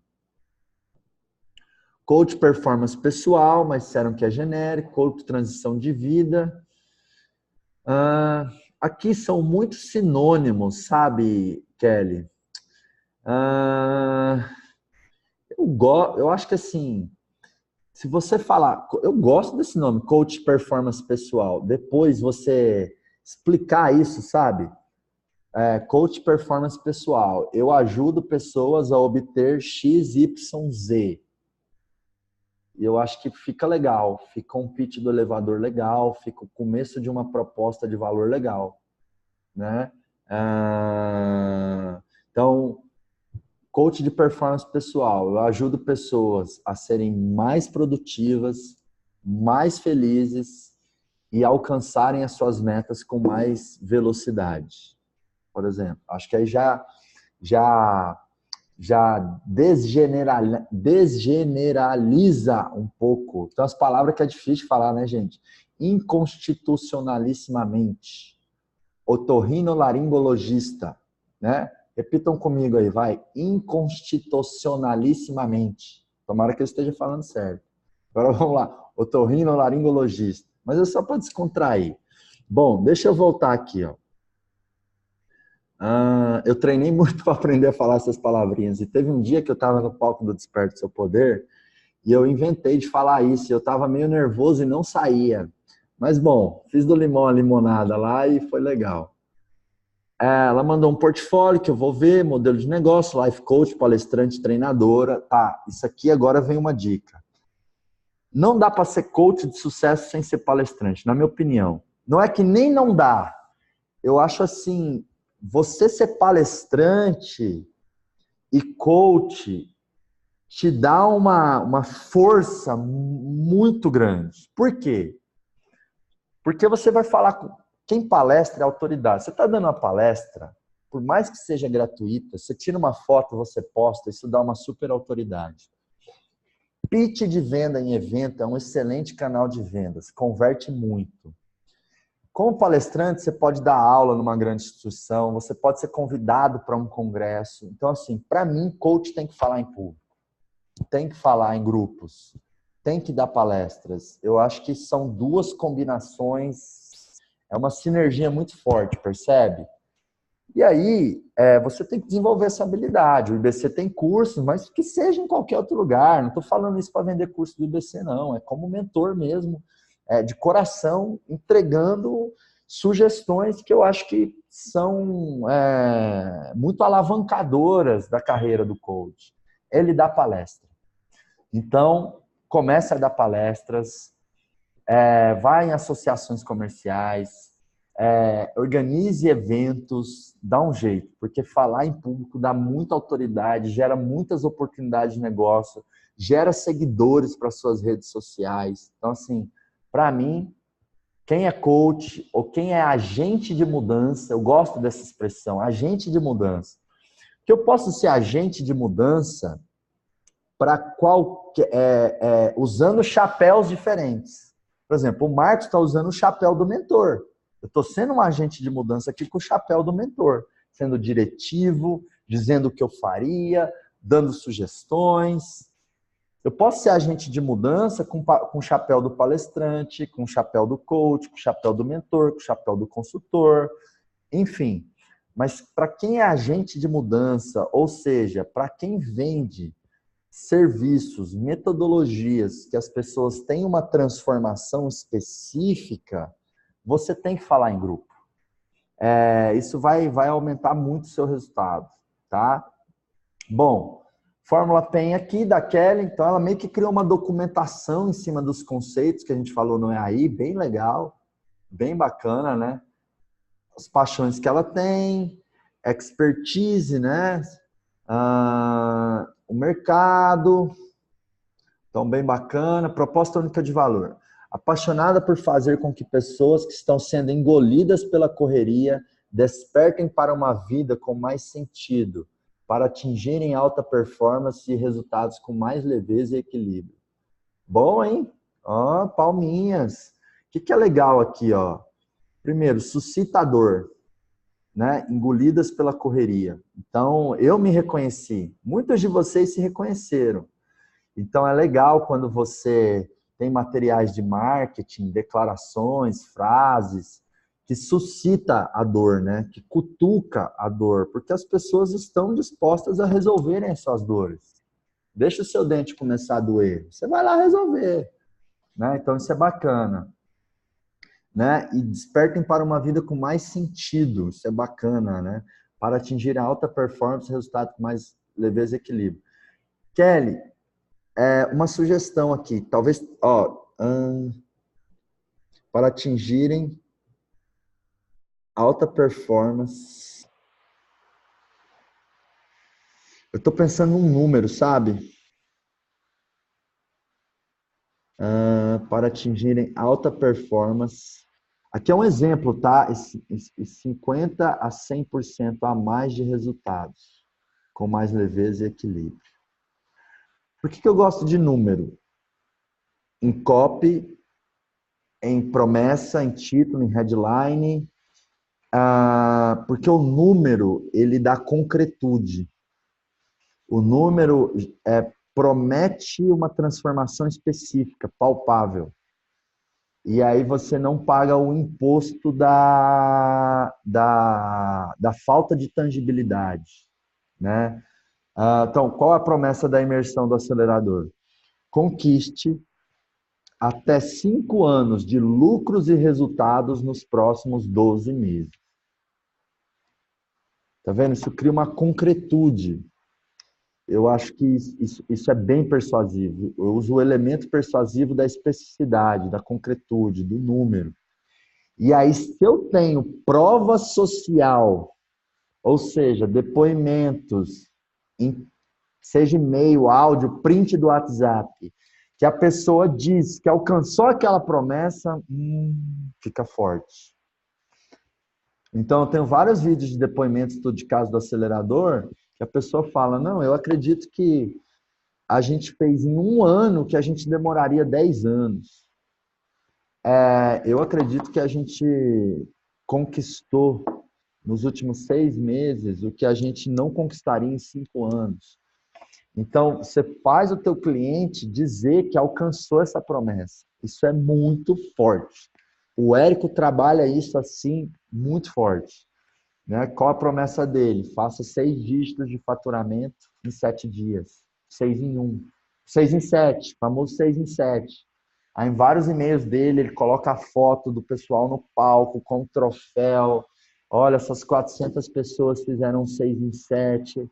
Coach performance pessoal, mas disseram que é genérico. Coach transição de vida. Aqui são muitos sinônimos, sabe, Kelly? Eu acho que assim, se você falar, eu gosto desse nome, Coach Performance Pessoal, depois você explicar isso, sabe? Coach Performance Pessoal, eu ajudo pessoas a obter X, Y, Z. E eu acho que fica legal, fica um pitch do elevador legal, fica o começo de uma proposta de valor legal, né? Então, coach de performance pessoal, eu ajudo pessoas a serem mais produtivas, mais felizes e alcançarem as suas metas com mais velocidade, por exemplo. Acho que aí já desgeneraliza um pouco. Então, as palavras que é difícil de falar, né, gente? Inconstitucionalissimamente. Otorrinolaringologista, né? Repitam comigo aí, vai. Inconstitucionalissimamente. Tomara que eu esteja falando certo. Agora vamos lá. Otorrinolaringologista. Mas é só para descontrair. Bom, deixa eu voltar aqui, ó. Eu treinei muito para aprender a falar essas palavrinhas. E teve um dia que eu estava no palco do Desperte Seu Poder e eu inventei de falar isso. Eu estava meio nervoso e não saía. Mas, bom, fiz do limão a limonada lá e foi legal. Ela mandou um portfólio que eu vou ver, modelo de negócio, life coach, palestrante, treinadora. Tá, isso aqui agora vem uma dica. Não dá para ser coach de sucesso sem ser palestrante, na minha opinião. Não é que nem não dá. Eu acho assim... Você ser palestrante e coach te dá uma força muito grande. Por quê? Porque você vai falar com quem palestra é autoridade. Você está dando uma palestra, por mais que seja gratuita, você tira uma foto, você posta, isso dá uma super autoridade. Pitch de venda em evento é um excelente canal de vendas, converte muito. Como palestrante, você pode dar aula numa grande instituição, você pode ser convidado para um congresso. Então, assim, para mim, coach tem que falar em público, tem que falar em grupos, tem que dar palestras. Eu acho que são duas combinações, é uma sinergia muito forte, percebe? E aí, você tem que desenvolver essa habilidade. O IBC tem cursos, mas que seja em qualquer outro lugar. Não estou falando isso para vender curso do IBC, não. É como mentor mesmo. De coração, entregando sugestões que eu acho que são muito alavancadoras da carreira do coach. Ele dá palestra. Então, comece a dar palestras, vai em associações comerciais, organize eventos, dá um jeito, porque falar em público dá muita autoridade, gera muitas oportunidades de negócio, gera seguidores para suas redes sociais. Então, assim, para mim, quem é coach ou quem é agente de mudança, eu gosto dessa expressão, agente de mudança. Que eu posso ser agente de mudança para usando chapéus diferentes. Por exemplo, o Marcos está usando o chapéu do mentor. Eu estou sendo um agente de mudança aqui com o chapéu do mentor. sendo diretivo, dizendo o que eu faria, dando sugestões. Eu posso ser agente de mudança com o chapéu do palestrante, com o chapéu do coach, com o chapéu do mentor, com o chapéu do consultor, enfim. Mas para quem é agente de mudança, ou seja, para quem vende serviços, metodologias que as pessoas têm uma transformação específica, você tem que falar em grupo. Isso vai aumentar muito o seu resultado, tá? Bom, Fórmula PEN aqui da Kelly, então ela meio que criou uma documentação em cima dos conceitos que a gente falou no EAI, bem legal, bem bacana, né? As paixões que ela tem, expertise, né? O mercado, então bem bacana. Proposta única de valor. Apaixonada por fazer com que pessoas que estão sendo engolidas pela correria despertem para uma vida com mais sentido, para atingirem alta performance e resultados com mais leveza e equilíbrio. Bom, hein? Ó, palminhas. O que é legal aqui, ó? Primeiro, suscitador, né? Engolidas pela correria. Então, eu me reconheci. Muitos de vocês se reconheceram. Então, é legal quando você tem materiais de marketing, declarações, frases, que suscita a dor, né? Que cutuca a dor, porque as pessoas estão dispostas a resolverem as suas dores. Deixa o seu dente começar a doer, você vai lá resolver, né? Então isso é bacana, né? E despertem para uma vida com mais sentido, isso é bacana, né? Para atingir a alta performance, resultado com mais leveza e equilíbrio. Kelly, uma sugestão aqui, talvez, ó, para atingirem alta performance. Eu estou pensando num número, sabe? Para atingirem alta performance. Aqui é um exemplo, tá? 50 a 100% a mais de resultados, com mais leveza e equilíbrio. Por que eu gosto de número? Em copy, em promessa, em título, em headline, porque o número, ele dá concretude. O número promete uma transformação específica, palpável. E aí você não paga o imposto da falta de tangibilidade, né? Então, qual a promessa da imersão do acelerador? Conquiste até 5 anos de lucros e resultados nos próximos 12 meses. Tá vendo? Isso cria uma concretude. Eu acho que isso é bem persuasivo. Eu uso o elemento persuasivo da especificidade, da concretude, do número. E aí, se eu tenho prova social, ou seja, depoimentos, seja e-mail, áudio, print do WhatsApp, que a pessoa diz que alcançou aquela promessa, fica forte. Então, eu tenho vários vídeos de depoimentos de caso do acelerador, que a pessoa fala, não, eu acredito que a gente fez em 1 ano que a gente demoraria 10 anos. Eu acredito que a gente conquistou nos últimos 6 meses o que a gente não conquistaria em 5 anos. Então, você faz o teu cliente dizer que alcançou essa promessa. Isso é muito forte. O Érico trabalha isso assim muito forte. Né? Qual a promessa dele? Faça 6 dígitos de faturamento em 7 dias. 6 em 1. 6 em 7. Famoso 6 em 7. Aí, em vários e-mails dele, ele coloca a foto do pessoal no palco com o troféu. Olha, essas 400 pessoas fizeram 6 em 7.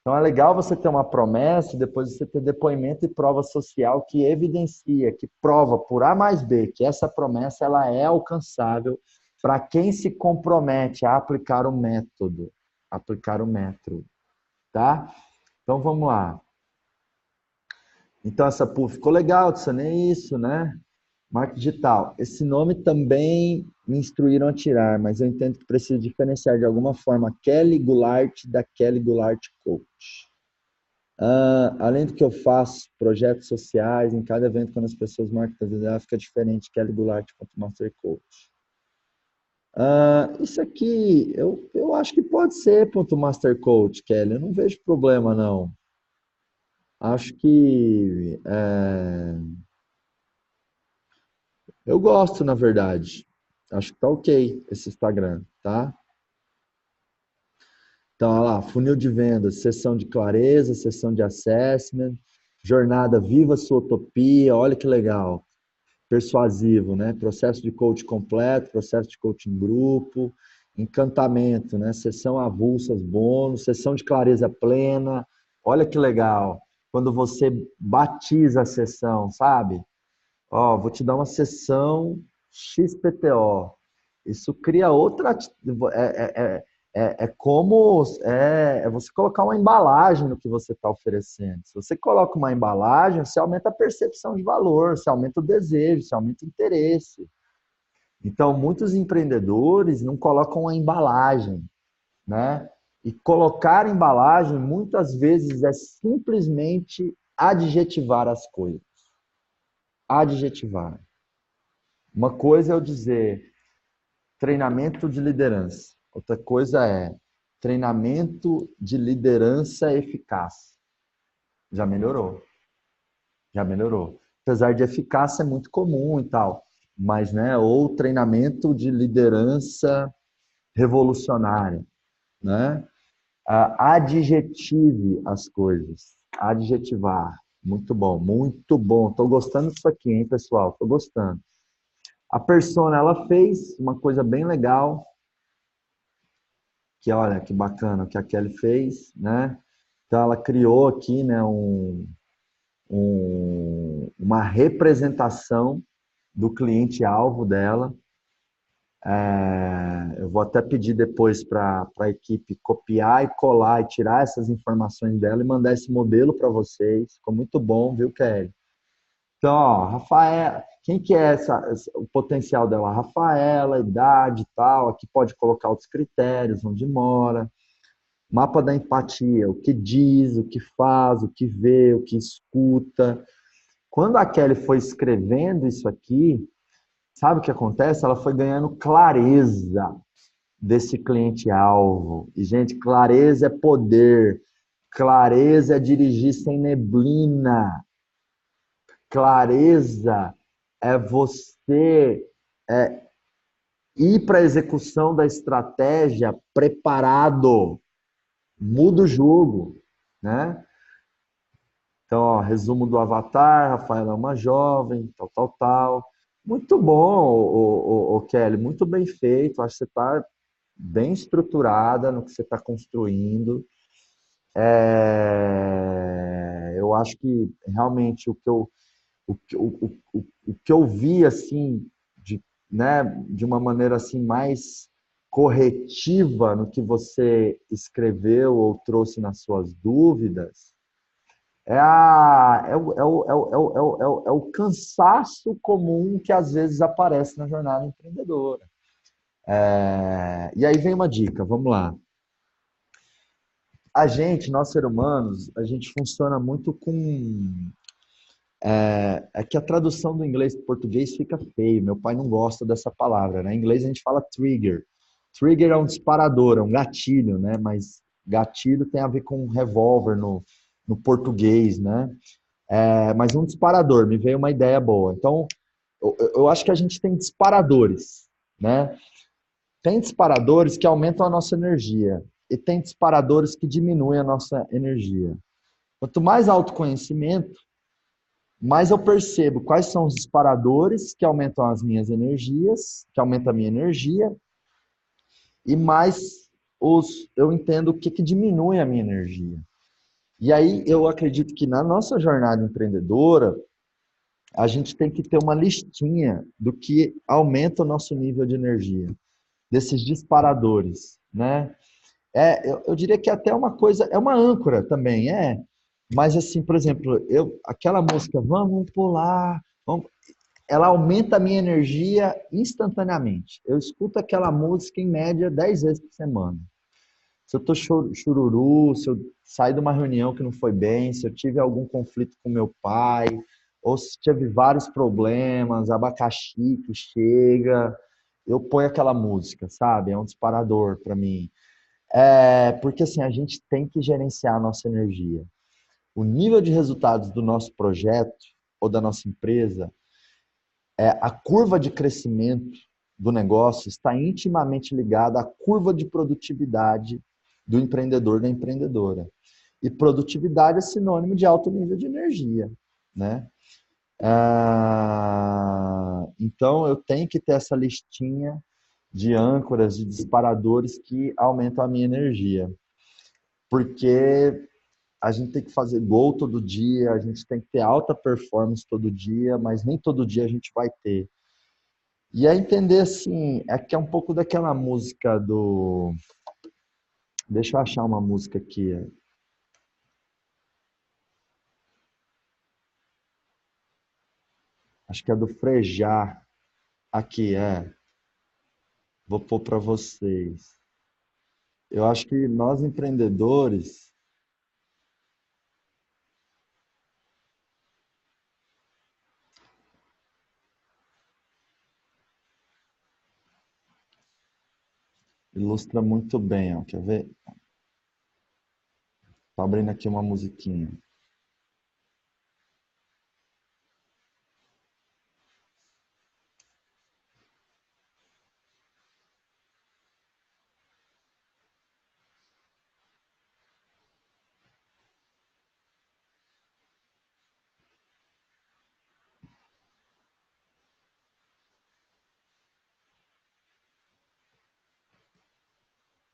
Então, é legal você ter uma promessa e depois você ter depoimento e prova social que evidencia, que prova por A mais B que essa promessa ela é alcançável para quem se compromete a aplicar o método. Aplicar o método, tá? Então, vamos lá. Então, essa pool ficou legal, adicionei isso, né? Marketing digital. Esse nome também me instruíram a tirar, mas eu entendo que preciso diferenciar de alguma forma Kelly Goulart da Kelly Goulart Coach. Além do que eu faço, projetos sociais, em cada evento, quando as pessoas marcam a vida, fica diferente Kelly Goulart quanto Master Coach. Isso aqui, eu acho que pode ser ponto Master Coach, Kelly. Eu não vejo problema, não. Acho que eu gosto, na verdade. Acho que tá ok esse Instagram, tá? Então, olha lá, funil de vendas, sessão de clareza, sessão de assessment, jornada Viva Sua Utopia, olha que legal. Persuasivo, né? Processo de coach completo, processo de coaching em grupo, encantamento, né? Sessão avulsas, bônus, sessão de clareza plena. Olha que legal. Quando você batiza a sessão, sabe? Ó, vou te dar uma sessão XPTO. Isso cria outra. É como é você colocar uma embalagem no que você está oferecendo. Se você coloca uma embalagem, você aumenta a percepção de valor, você aumenta o desejo, você aumenta o interesse. Então, muitos empreendedores não colocam uma embalagem, né? E colocar embalagem, muitas vezes, é simplesmente adjetivar as coisas. Adjetivar. Uma coisa é eu dizer treinamento de liderança. Outra coisa é treinamento de liderança eficaz. Já melhorou. Já melhorou. Apesar de eficácia é muito comum e tal, mas né, ou treinamento de liderança revolucionária, né? Adjetive as coisas. Adjetivar. Muito bom, muito bom. Estou gostando disso aqui, hein, pessoal? Estou gostando. A persona, ela fez uma coisa bem legal, que olha que bacana que a Kelly fez, né? Então ela criou aqui, né, uma representação do cliente-alvo dela. Eu vou até pedir depois para a equipe copiar e colar e tirar essas informações dela e mandar esse modelo para vocês. Ficou muito bom, viu, Kelly? Então, ó, Rafael, quem que é o potencial dela? Rafaela, idade e tal. Aqui pode colocar outros critérios, onde mora. Mapa da empatia, o que diz, o que faz, o que vê, o que escuta. Quando a Kelly foi escrevendo isso aqui, sabe o que acontece? Ela foi ganhando clareza desse cliente-alvo. E, gente, clareza é poder. Clareza é dirigir sem neblina. Clareza é você ir para a execução da estratégia preparado. Muda o jogo, né? Então, ó, resumo do Avatar, Rafaela é uma jovem, tal, tal, tal. Muito bom, o Kelly, muito bem feito. Acho que você está bem estruturada no que você está construindo. Eu acho que realmente o que eu vi assim, né, de uma maneira assim mais corretiva no que você escreveu ou trouxe nas suas dúvidas, é o cansaço comum que às vezes aparece na jornada empreendedora. E aí vem uma dica, vamos lá. A gente, nós seres humanos, a gente funciona muito com. É que a tradução do inglês para o português fica feio. Meu pai não gosta dessa palavra, né? Em inglês a gente fala trigger. Trigger é um disparador, é um gatilho, né? Mas gatilho tem a ver com um revólver no português, né? Mas um disparador, me veio uma ideia boa. Então, eu acho que a gente tem disparadores, né? Tem disparadores que aumentam a nossa energia e tem disparadores que diminuem a nossa energia. Quanto mais autoconhecimento, mais eu percebo quais são os disparadores que aumentam as minhas energias, que aumentam a minha energia, e mais eu entendo o que diminui a minha energia. E aí eu acredito que na nossa jornada empreendedora, a gente tem que ter uma listinha do que aumenta o nosso nível de energia, desses disparadores, né? Eu diria que até uma coisa, é uma âncora também, mas assim, por exemplo, aquela música, vamos pular, ela aumenta a minha energia instantaneamente. Eu escuto aquela música em média 10 vezes por semana. Se eu estou chururu, se eu saí de uma reunião que não foi bem, se eu tive algum conflito com meu pai, ou se tive vários problemas, abacaxi que chega, eu ponho aquela música, sabe? É um disparador para mim. Porque assim, a gente tem que gerenciar a nossa energia. O nível de resultados do nosso projeto ou da nossa empresa, a curva de crescimento do negócio está intimamente ligada à curva de produtividade do empreendedor, da empreendedora. E produtividade é sinônimo de alto nível de energia, né? Então, eu tenho que ter essa listinha de âncoras, de disparadores que aumentam a minha energia. Porque a gente tem que fazer gol todo dia, a gente tem que ter alta performance todo dia, mas nem todo dia a gente vai ter. E é entender assim, é que é um pouco daquela música do. Deixa eu achar uma música aqui. Acho que é do Frejá. Aqui, vou pôr para vocês. Eu acho que nós empreendedores, ilustra muito bem, ó. Quer ver? Tô abrindo aqui uma musiquinha.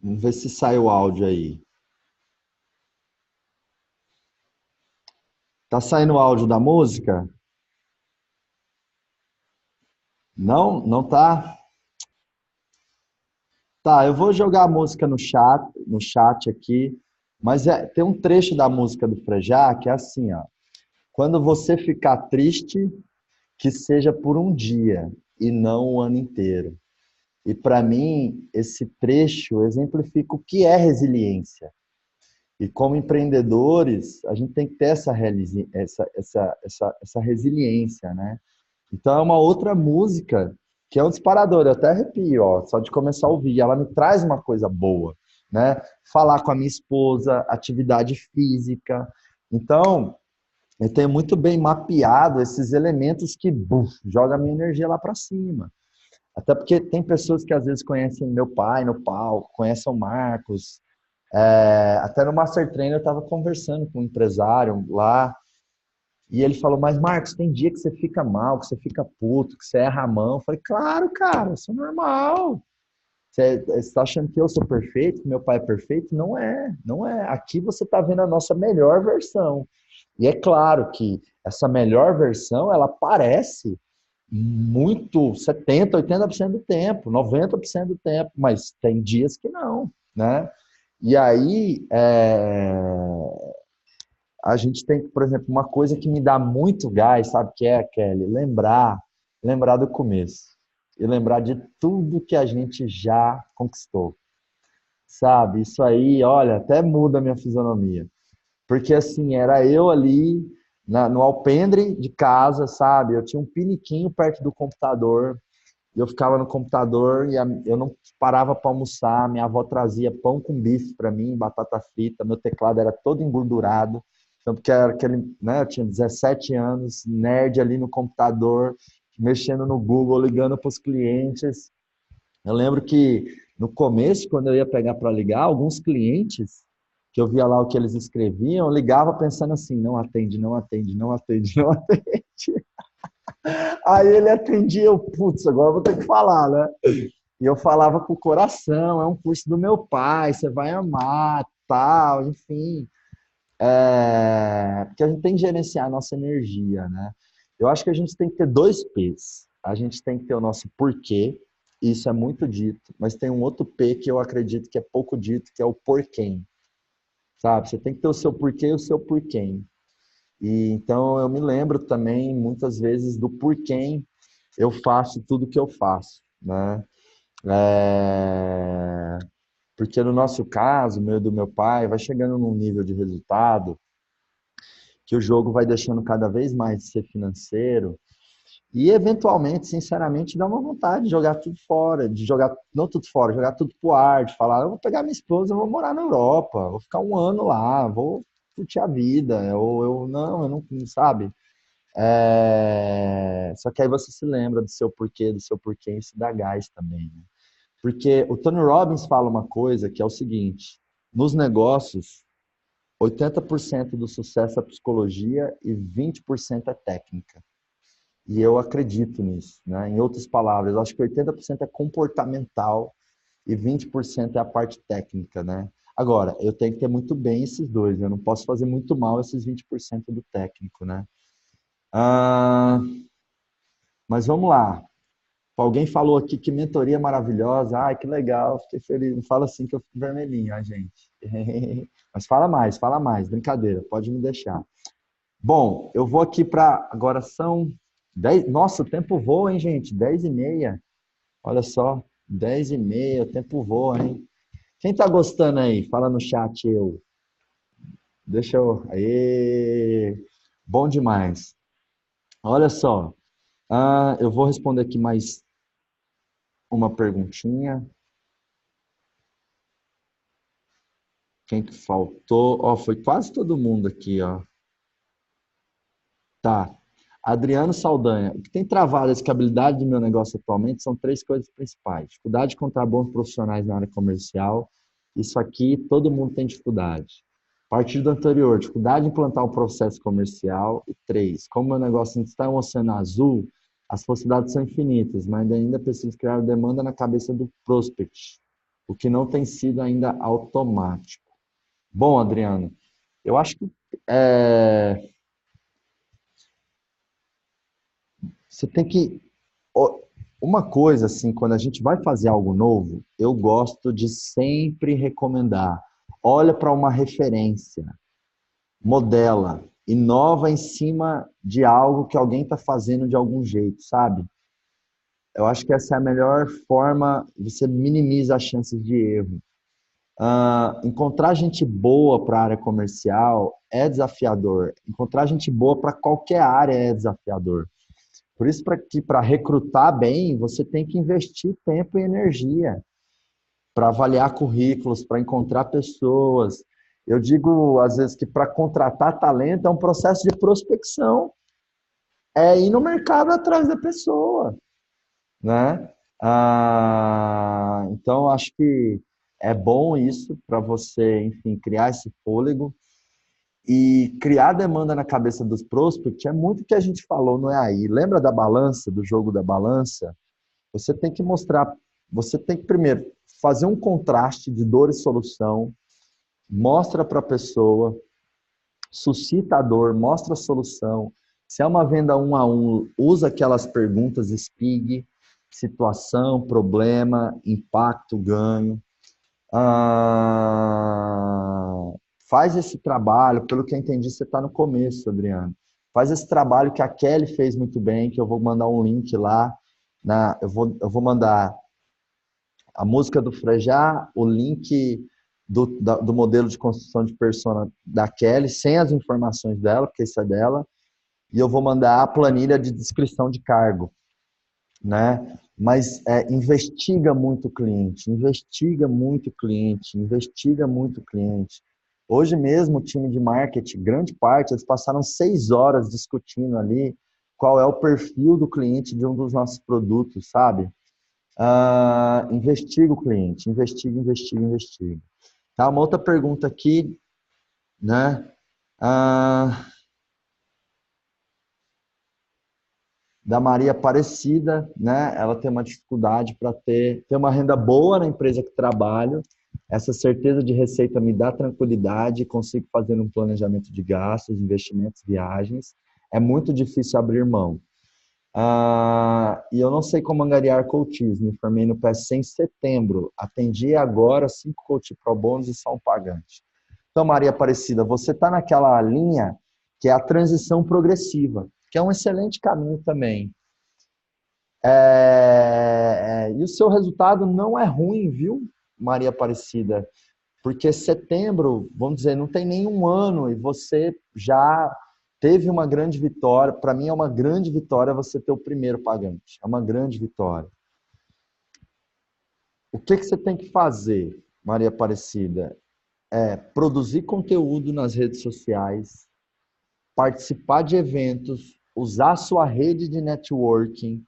Vamos ver se sai o áudio aí. Tá saindo o áudio da música? Não? Não tá? Tá, eu vou jogar a música no chat aqui, mas tem um trecho da música do Frejá que é assim, ó. Quando você ficar triste, que seja por um dia e não o ano inteiro. E para mim, esse trecho exemplifica o que é resiliência. E como empreendedores, a gente tem que ter essa resiliência, né? Então é uma outra música que é um disparador, eu até arrepio, ó, só de começar a ouvir. Ela me traz uma coisa boa, né? Falar com a minha esposa, atividade física. Então, eu tenho muito bem mapeado esses elementos que joga a minha energia lá para cima. Até porque tem pessoas que às vezes conhecem meu pai no palco, conhecem o Marcos. Até no Master Trainer eu estava conversando com um empresário lá, e ele falou, mas Marcos, tem dia que você fica mal, que você fica puto, que você erra a mão. Eu falei, claro, cara, isso é normal. Você está achando que eu sou perfeito, que meu pai é perfeito? Não é, não é. Aqui você está vendo a nossa melhor versão. E é claro que essa melhor versão, ela aparece muito, 70, 80% do tempo, 90% do tempo, mas tem dias que não, né? E aí, a gente tem, por exemplo, uma coisa que me dá muito gás, sabe o que é, Kelly? Lembrar do começo. E lembrar de tudo que a gente já conquistou, sabe? Isso aí, olha, até muda a minha fisionomia. Porque assim, era eu ali no alpendre de casa, sabe? Eu tinha um piniquinho perto do computador, e eu ficava no computador e eu não parava para almoçar. Minha avó trazia pão com bife para mim, batata frita, meu teclado era todo engordurado. Então, porque era aquele, né, eu tinha 17 anos, nerd ali no computador, mexendo no Google, ligando para os clientes. Eu lembro que no começo, quando eu ia pegar para ligar, alguns clientes que eu via lá o que eles escreviam, eu ligava pensando assim, não atende, não atende, não atende, não atende. Aí ele atendia, eu, putz, agora eu vou ter que falar, né? E eu falava com o coração, é um curso do meu pai, você vai amar, tal, enfim. Porque a gente tem que gerenciar a nossa energia, né? Eu acho que a gente tem que ter dois P's. A gente tem que ter o nosso porquê, isso é muito dito, mas tem um outro P que eu acredito que é pouco dito, que é o porquê, sabe? Você tem que ter o seu porquê e o seu porquê. E então eu me lembro também muitas vezes do porquê eu faço tudo que eu faço, né? É... Porque no nosso caso, meu e do meu pai, vai chegando num nível de resultado que o jogo vai deixando cada vez mais de ser financeiro E, eventualmente, sinceramente, dá uma vontade de jogar tudo fora, de jogar, não tudo fora, jogar tudo pro ar, de falar, eu vou pegar minha esposa, eu vou morar na Europa, vou ficar um ano lá, vou curtir a vida, ou eu não, sabe? Só que aí você se lembra do seu porquê, e isso dá gás também, né? Porque o Tony Robbins fala uma coisa que é o seguinte, nos negócios, 80% do sucesso é psicologia e 20% é técnica. E eu acredito nisso, né? Em outras palavras, eu acho que 80% é comportamental e 20% é a parte técnica, né? Agora, eu tenho que ter muito bem esses dois, eu não posso fazer muito mal esses 20% do técnico, né? Ah, mas vamos lá. Alguém falou aqui que mentoria maravilhosa. Ai, que legal, fiquei feliz. Não fala assim que eu fico vermelhinho, a gente. Mas fala mais, brincadeira, pode me deixar. Bom, eu vou aqui para. Agora são 10. Nossa, o tempo voa, hein, gente? 10h30. Olha só, 10h30, o tempo voa, hein? Quem tá gostando aí? Fala no chat eu. Deixa eu. Aê! Bom demais. Olha só. Eu vou responder aqui mais uma perguntinha. Quem que faltou? Ó, foi quase todo mundo aqui, ó. Tá. Adriano Saldanha. O que tem travado a escalabilidade do meu negócio atualmente são três coisas principais. Dificuldade de encontrar bons profissionais na área comercial. Isso aqui todo mundo tem dificuldade. A partir do anterior, dificuldade de implantar um processo comercial. E três, como meu negócio está em um oceano azul, as possibilidades são infinitas, mas ainda preciso criar demanda na cabeça do prospect, o que não tem sido ainda automático. Bom, Adriano, eu acho que é, você tem que. Uma coisa, assim, quando a gente vai fazer algo novo, eu gosto de sempre recomendar. Olha para uma referência, modela, inova em cima de algo que alguém está fazendo de algum jeito, sabe? Eu acho que essa é a melhor forma, você minimiza as chances de erro. Encontrar gente boa para a área comercial é desafiador. Encontrar gente boa para qualquer área é desafiador. Por isso, para recrutar bem, você tem que investir tempo e energia para avaliar currículos, para encontrar pessoas. Eu digo, às vezes, que para contratar talento é um processo de prospecção. É ir no mercado atrás da pessoa, né? Então, acho que é bom isso para você, enfim, criar esse fôlego e criar demanda na cabeça dos prospects. É muito o que a gente falou, não é aí? Lembra da balança, do jogo da balança? Você tem que mostrar, você tem que primeiro fazer um contraste de dor e solução, mostra para a pessoa, suscita a dor, mostra a solução. Se é uma venda um a um, usa aquelas perguntas SPIG, situação, problema, impacto, ganho. Faz esse trabalho, pelo que eu entendi, você está no começo, Adriano. Faz esse trabalho que a Kelly fez muito bem, que eu vou mandar um link lá. Eu vou mandar a música do Frejá, o link do modelo de construção de persona da Kelly, sem as informações dela, porque isso é dela, e eu vou mandar a planilha de descrição de cargo, né? Mas investiga muito o cliente, investiga muito o cliente, investiga muito o cliente. Hoje mesmo, o time de marketing, grande parte, eles passaram 6 horas discutindo ali qual é o perfil do cliente de um dos nossos produtos, sabe? Investiga o cliente, investiga, investiga, investiga. Tá, uma outra pergunta aqui, né? Da Maria Aparecida, né? Ela tem uma dificuldade para ter uma renda boa na empresa que trabalho. Essa certeza de receita me dá tranquilidade, consigo fazer um planejamento de gastos, investimentos, viagens. É muito difícil abrir mão. E eu não sei como angariar coaches. Me formei no PSC em setembro. Atendi agora 5 coach pro bônus e só um pagante. Então, Maria Aparecida, você está naquela linha que é a transição progressiva, que é um excelente caminho também. E o seu resultado não é ruim, viu, Maria Aparecida? Porque setembro, vamos dizer, não tem nenhum ano e você já teve uma grande vitória. Para mim é uma grande vitória você ter o primeiro pagante. É uma grande vitória. O que você tem que fazer, Maria Aparecida? É produzir conteúdo nas redes sociais, participar de eventos, usar sua rede de networking,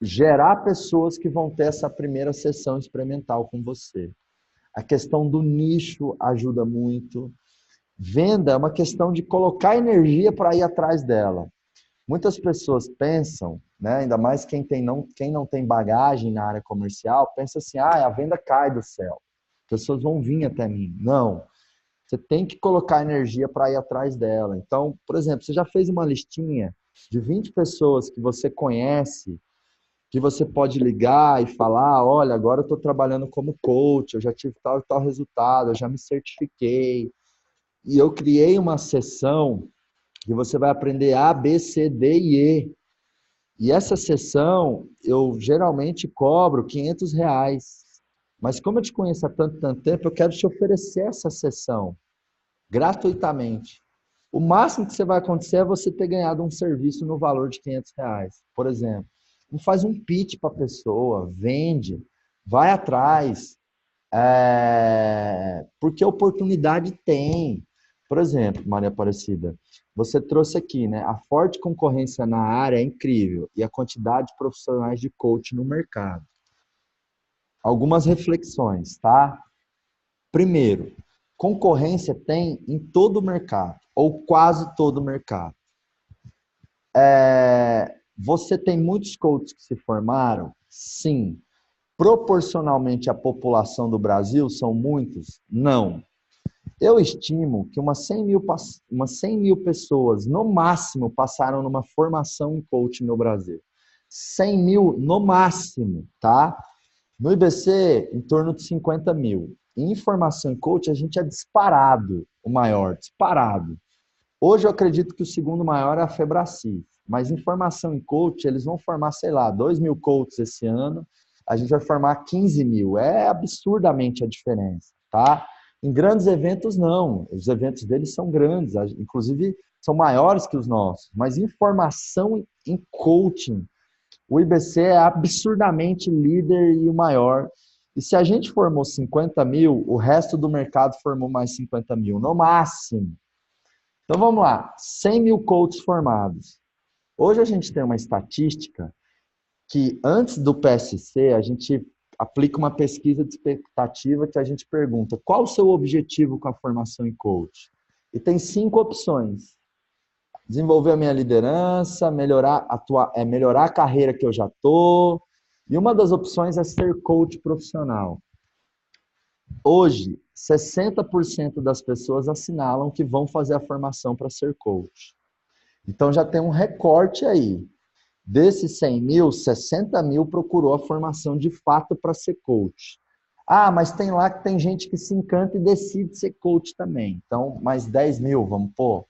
gerar pessoas que vão ter essa primeira sessão experimental com você. A questão do nicho ajuda muito. Venda é uma questão de colocar energia para ir atrás dela. Muitas pessoas pensam, né, ainda mais quem não tem bagagem na área comercial, pensa assim, a venda cai do céu. As pessoas vão vir até mim. Não. Você tem que colocar energia para ir atrás dela. Então, por exemplo, você já fez uma listinha de 20 pessoas que você conhece, que você pode ligar e falar, olha, agora eu estou trabalhando como coach, eu já tive tal e tal resultado, eu já me certifiquei. E eu criei uma sessão que você vai aprender A, B, C, D e E. E essa sessão, eu geralmente cobro R$ 500. Mas como eu te conheço há tanto tempo, eu quero te oferecer essa sessão gratuitamente. O máximo que você vai acontecer é você ter ganhado um serviço no valor de R$ 500, por exemplo. Não faz um pitch para a pessoa, vende, vai atrás, porque oportunidade tem. Por exemplo, Maria Aparecida, você trouxe aqui, né? A forte concorrência na área é incrível e a quantidade de profissionais de coach no mercado. Algumas reflexões, tá? Primeiro, concorrência tem em todo o mercado, ou quase todo o mercado. Você tem muitos coaches que se formaram? Sim. Proporcionalmente à população do Brasil, são muitos? Não. Eu estimo que umas 100 mil pessoas, no máximo, passaram numa formação em coaching no Brasil. 100 mil no máximo, tá? No IBC, em torno de 50 mil. Em formação em coaching, a gente é disparado o maior, disparado. Hoje eu acredito que o segundo maior é a Febracis, mas em formação em coach, eles vão formar, sei lá, 2 mil coaches esse ano, a gente vai formar 15 mil. É absurdamente a diferença, tá? Em grandes eventos, não. Os eventos deles são grandes, inclusive são maiores que os nossos. Mas em formação em coaching, o IBC é absurdamente líder e o maior. E se a gente formou 50 mil, o resto do mercado formou mais 50 mil, no máximo. Então vamos lá, 100 mil coaches formados. Hoje a gente tem uma estatística que antes do PSC a gente aplica uma pesquisa de expectativa que a gente pergunta qual o seu objetivo com a formação em coach? E tem 5 opções. Desenvolver a minha liderança, melhorar a carreira que eu já estou. E uma das opções é ser coach profissional. Hoje, 60% das pessoas assinalam que vão fazer a formação para ser coach. Então já tem um recorte aí. Desses 100 mil, 60 mil procurou a formação de fato para ser coach. Ah, mas tem lá que tem gente que se encanta e decide ser coach também. Então, mais 10 mil, vamos pôr.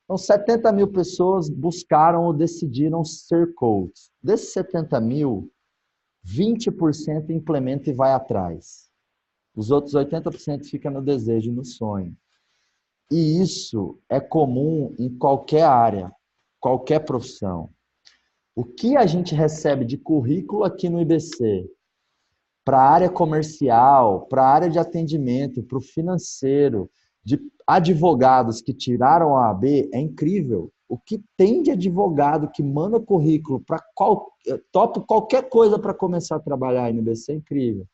Então, 70 mil pessoas buscaram ou decidiram ser coach. Desses 70 mil, 20% implementa e vai atrás. Os outros 80% fica no desejo e no sonho. E isso é comum em qualquer área, qualquer profissão. O que a gente recebe de currículo aqui no IBC para a área comercial, para a área de atendimento, para o financeiro, de advogados que tiraram a AB é incrível. O que tem de advogado que manda currículo para topa qualquer coisa para começar a trabalhar aí no IBC é incrível.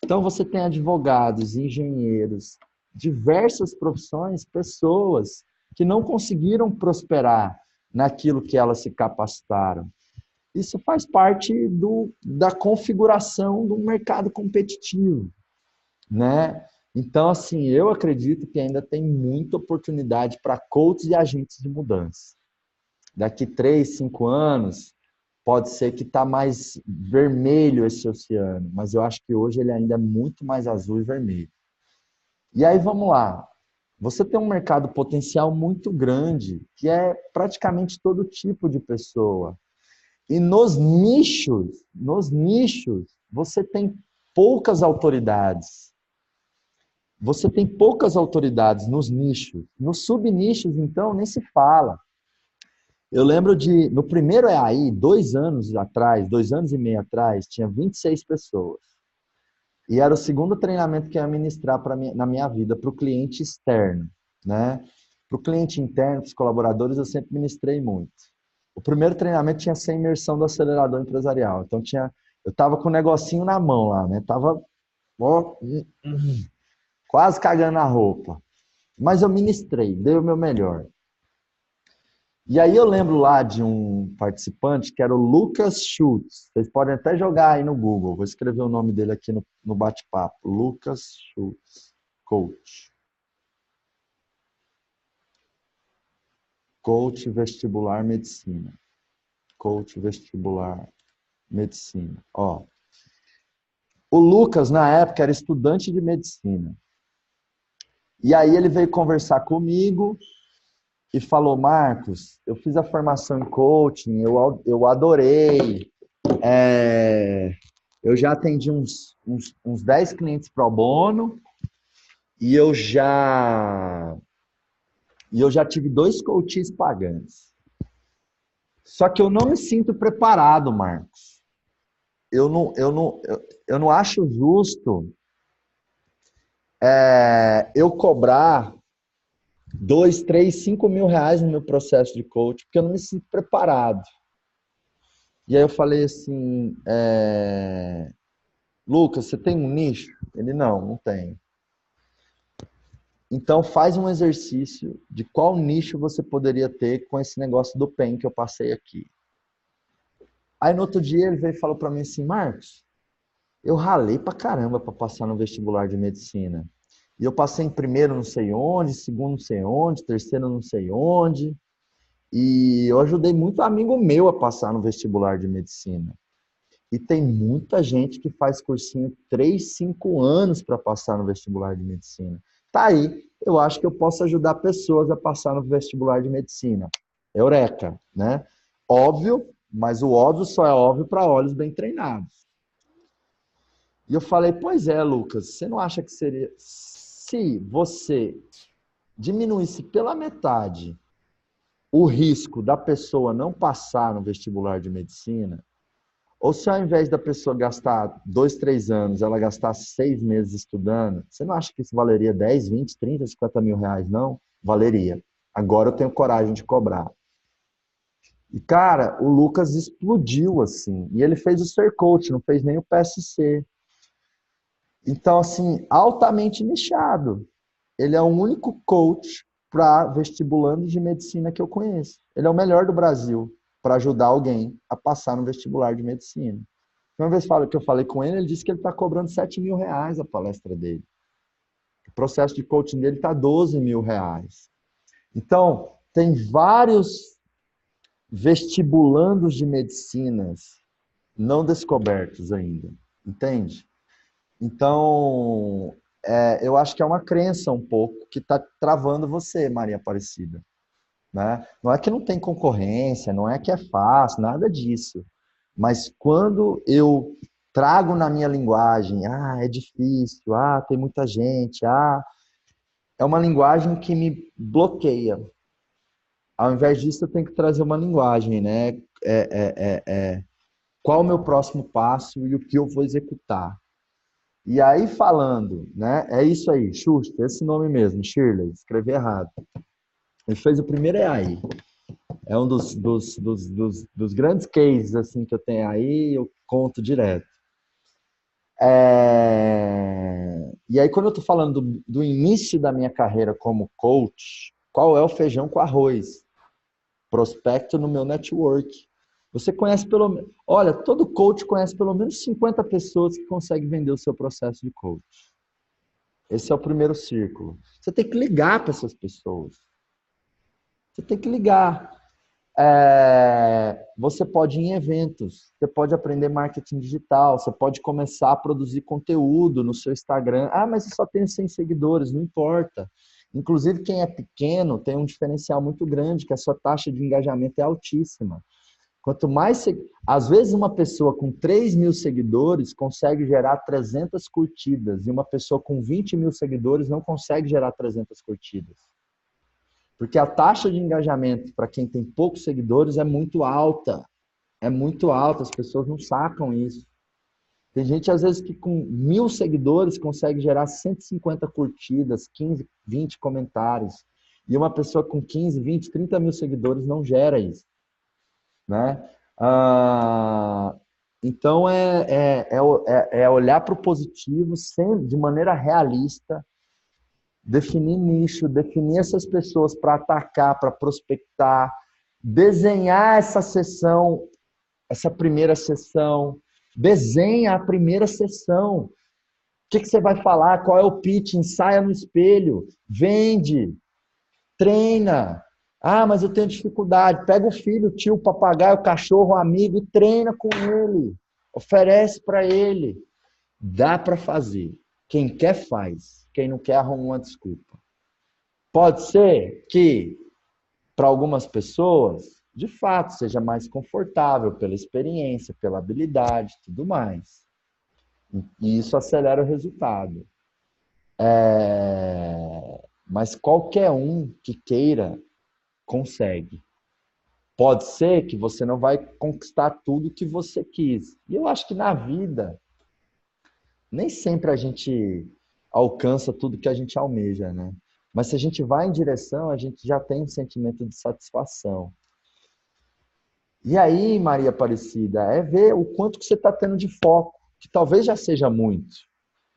Então você tem advogados, engenheiros, diversas profissões, pessoas que não conseguiram prosperar naquilo que elas se capacitaram. Isso faz parte da configuração do mercado competitivo, né? Então, assim, eu acredito que ainda tem muita oportunidade para coaches e agentes de mudança. Daqui 3, 5 anos, pode ser que está mais vermelho esse oceano, mas eu acho que hoje ele ainda é muito mais azul e vermelho. E aí, vamos lá. Você tem um mercado potencial muito grande, que é praticamente todo tipo de pessoa. E nos nichos, você tem poucas autoridades. você tem poucas autoridades nos nichos. Nos subnichos, então, nem se fala. Eu lembro no primeiro EAI, 2 anos atrás, 2 anos e meio atrás, tinha 26 pessoas. E era o segundo treinamento que eu ia ministrar na minha vida, para o cliente externo, né? Para o cliente interno, para os colaboradores, eu sempre ministrei muito. O primeiro treinamento tinha essa imersão do acelerador empresarial. Então, eu estava com um negocinho na mão lá, né? Tava quase cagando a roupa. Mas eu ministrei, dei o meu melhor. E aí eu lembro lá de um participante que era o Lucas Schultz. Vocês podem até jogar aí no Google. Vou escrever o nome dele aqui no bate-papo. Lucas Schultz, coach. Coach vestibular medicina. Coach vestibular medicina. Ó. O Lucas, na época, era estudante de medicina. E aí ele veio conversar comigo e falou, Marcos, eu fiz a formação em coaching, eu adorei. Eu já atendi uns 10 clientes pro bono e eu já tive 2 coaches pagantes. Só que eu não me sinto preparado, Marcos. Eu não acho justo eu cobrar 2, 3, 5 mil reais no meu processo de coach, porque eu não me sinto preparado. E aí eu falei assim, Lucas, você tem um nicho? Ele, não tem. Então faz um exercício de qual nicho você poderia ter com esse negócio do PEN que eu passei aqui. Aí no outro dia ele veio e falou para mim assim, Marcos, eu ralei pra caramba para passar no vestibular de medicina. E eu passei em primeiro não sei onde, segundo não sei onde, terceiro não sei onde. E eu ajudei muito amigo meu a passar no vestibular de medicina. E tem muita gente que faz cursinho 3, 5 anos para passar no vestibular de medicina. Tá aí, eu acho que eu posso ajudar pessoas a passar no vestibular de medicina. Eureka, né? Óbvio, mas o óbvio só é óbvio para olhos bem treinados. E eu falei, pois é, Lucas, você não acha que seria... Se você diminuísse pela metade o risco da pessoa não passar no vestibular de medicina, ou se ao invés da pessoa gastar 2, 3 anos, ela gastasse 6 meses estudando, você não acha que isso valeria 10, 20, 30, 50 mil reais, não? Valeria. Agora eu tenho coragem de cobrar. E, cara, o Lucas explodiu, assim. E ele fez o Ser Coach, não fez nem o PSC. Então, assim, altamente nichado. Ele é o único coach para vestibulandos de medicina que eu conheço. Ele é o melhor do Brasil para ajudar alguém a passar no vestibular de medicina. Uma vez que eu falei com ele, ele disse que ele está cobrando 7 mil reais a palestra dele. O processo de coaching dele está 12 mil reais. Então, tem vários vestibulandos de medicinas não descobertos ainda. Entende? Então, eu acho que é uma crença um pouco que está travando você, Maria Aparecida. Né? Não é que não tem concorrência, não é que é fácil, nada disso. Mas quando eu trago na minha linguagem, é difícil, tem muita gente, é uma linguagem que me bloqueia. Ao invés disso, eu tenho que trazer uma linguagem, né? Qual o meu próximo passo e o que eu vou executar. E aí falando, né? É isso aí, Schuster, esse nome mesmo, Shirley, escrevi errado. Ele fez o primeiro EAI. É um dos grandes cases assim, que eu tenho aí, eu conto direto. E aí, quando eu estou falando do início da minha carreira como coach, qual é o feijão com arroz? Prospecto no meu network. Você conhece pelo menos... Olha, todo coach conhece pelo menos 50 pessoas que conseguem vender o seu processo de coach. Esse é o primeiro círculo. Você tem que ligar para essas pessoas. Você tem que ligar. Você pode ir em eventos, você pode aprender marketing digital, você pode começar a produzir conteúdo no seu Instagram. Mas eu só tenho 100 seguidores, não importa. Inclusive, quem é pequeno tem um diferencial muito grande, que a sua taxa de engajamento é altíssima. Quanto mais... Às vezes, uma pessoa com 3 mil seguidores consegue gerar 300 curtidas, e uma pessoa com 20 mil seguidores não consegue gerar 300 curtidas. Porque a taxa de engajamento para quem tem poucos seguidores é muito alta. É muito alta, as pessoas não sacam isso. Tem gente, às vezes, que com 1.000 seguidores consegue gerar 150 curtidas, 15, 20 comentários. E uma pessoa com 15, 20, 30 mil seguidores não gera isso. Né? Então, é olhar para o positivo de maneira realista, definir nicho, definir essas pessoas para atacar, para prospectar, desenhar essa sessão, essa primeira sessão, desenha a primeira sessão. O que você vai falar? Qual é o pitch? Ensaia no espelho, vende, treina. Ah, mas eu tenho dificuldade. Pega o filho, o tio, o papagaio, o cachorro, o amigo e treina com ele. Oferece para ele. Dá para fazer. Quem quer, faz. Quem não quer, arruma uma desculpa. Pode ser que, para algumas pessoas, de fato, seja mais confortável pela experiência, pela habilidade, tudo mais. E isso acelera o resultado. Mas qualquer um que queira, consegue. Pode ser que você não vai conquistar tudo que você quis. E eu acho que na vida, nem sempre a gente alcança tudo que a gente almeja, né? Mas se a gente vai em direção, a gente já tem um sentimento de satisfação. E aí, Maria Aparecida, é ver o quanto que você está tendo de foco, que talvez já seja muito,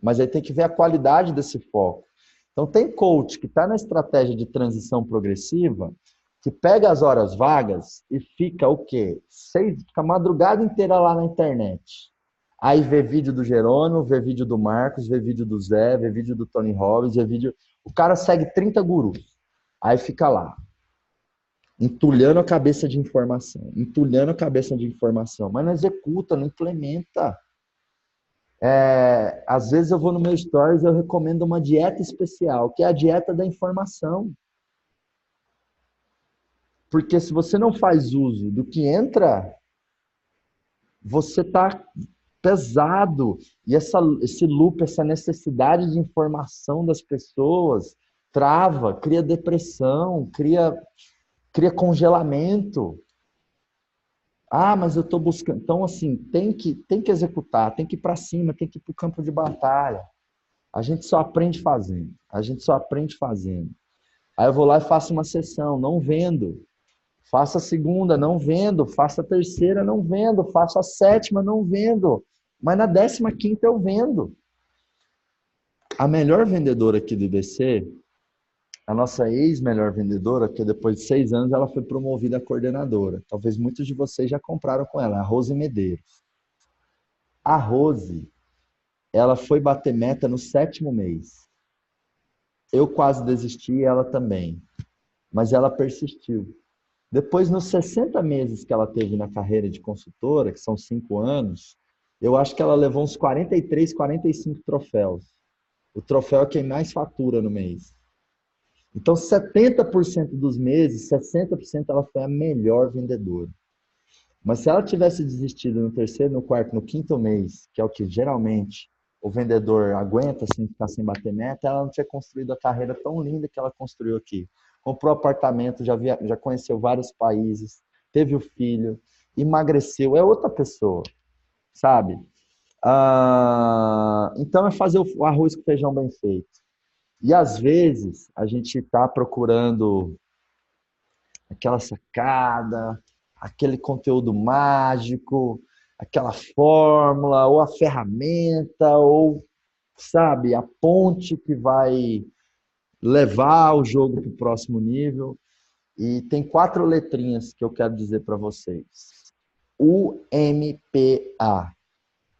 mas aí tem que ver a qualidade desse foco. Então, tem coach que está na estratégia de transição progressiva, que pega as horas vagas e fica o quê? Fica a madrugada inteira lá na internet. Aí vê vídeo do Jerônimo, vê vídeo do Marcos, vê vídeo do Zé, vê vídeo do Tony Robbins, vê vídeo... O cara segue 30 gurus. Aí fica lá, entulhando a cabeça de informação, mas não executa, não implementa. Às vezes eu vou no meu stories e eu recomendo uma dieta especial, que é a dieta da informação. Porque se você não faz uso do que entra, você está pesado. E esse loop, essa necessidade de informação das pessoas, trava, cria depressão, cria congelamento. Ah, mas eu estou buscando. Então, assim, tem que executar, tem que ir para cima, tem que ir para o campo de batalha. A gente só aprende fazendo. Aí eu vou lá e faço uma sessão, não vendo. Faço a segunda, não vendo. Faço a terceira, não vendo. Faço a sétima, não vendo. Mas na 15ª eu vendo. A melhor vendedora aqui do IBC, a nossa ex-melhor vendedora, que depois de 6 anos ela foi promovida a coordenadora. Talvez muitos de vocês já compraram com ela, a Rose Medeiros. A Rose, ela foi bater meta no 7º mês. Eu quase desisti, ela também. Mas ela persistiu. Depois, nos 60 meses que ela teve na carreira de consultora, que são 5 anos, eu acho que ela levou uns 43, 45 troféus. O troféu é quem mais fatura no mês. Então, 70% dos meses, 60% ela foi a melhor vendedora. Mas se ela tivesse desistido no 3º, no 4º, no 5º mês, que é o que geralmente o vendedor aguenta sem ficar sem bater meta, ela não tinha construído a carreira tão linda que ela construiu aqui. Comprou apartamento, já conheceu vários países, teve o filho, emagreceu, é outra pessoa, sabe? Então é fazer o arroz com feijão bem feito. E às vezes a gente está procurando aquela sacada, aquele conteúdo mágico, aquela fórmula, ou a ferramenta, ou, sabe, a ponte que vai levar o jogo para o próximo nível. E tem 4 letrinhas que eu quero dizer para vocês. UMPA.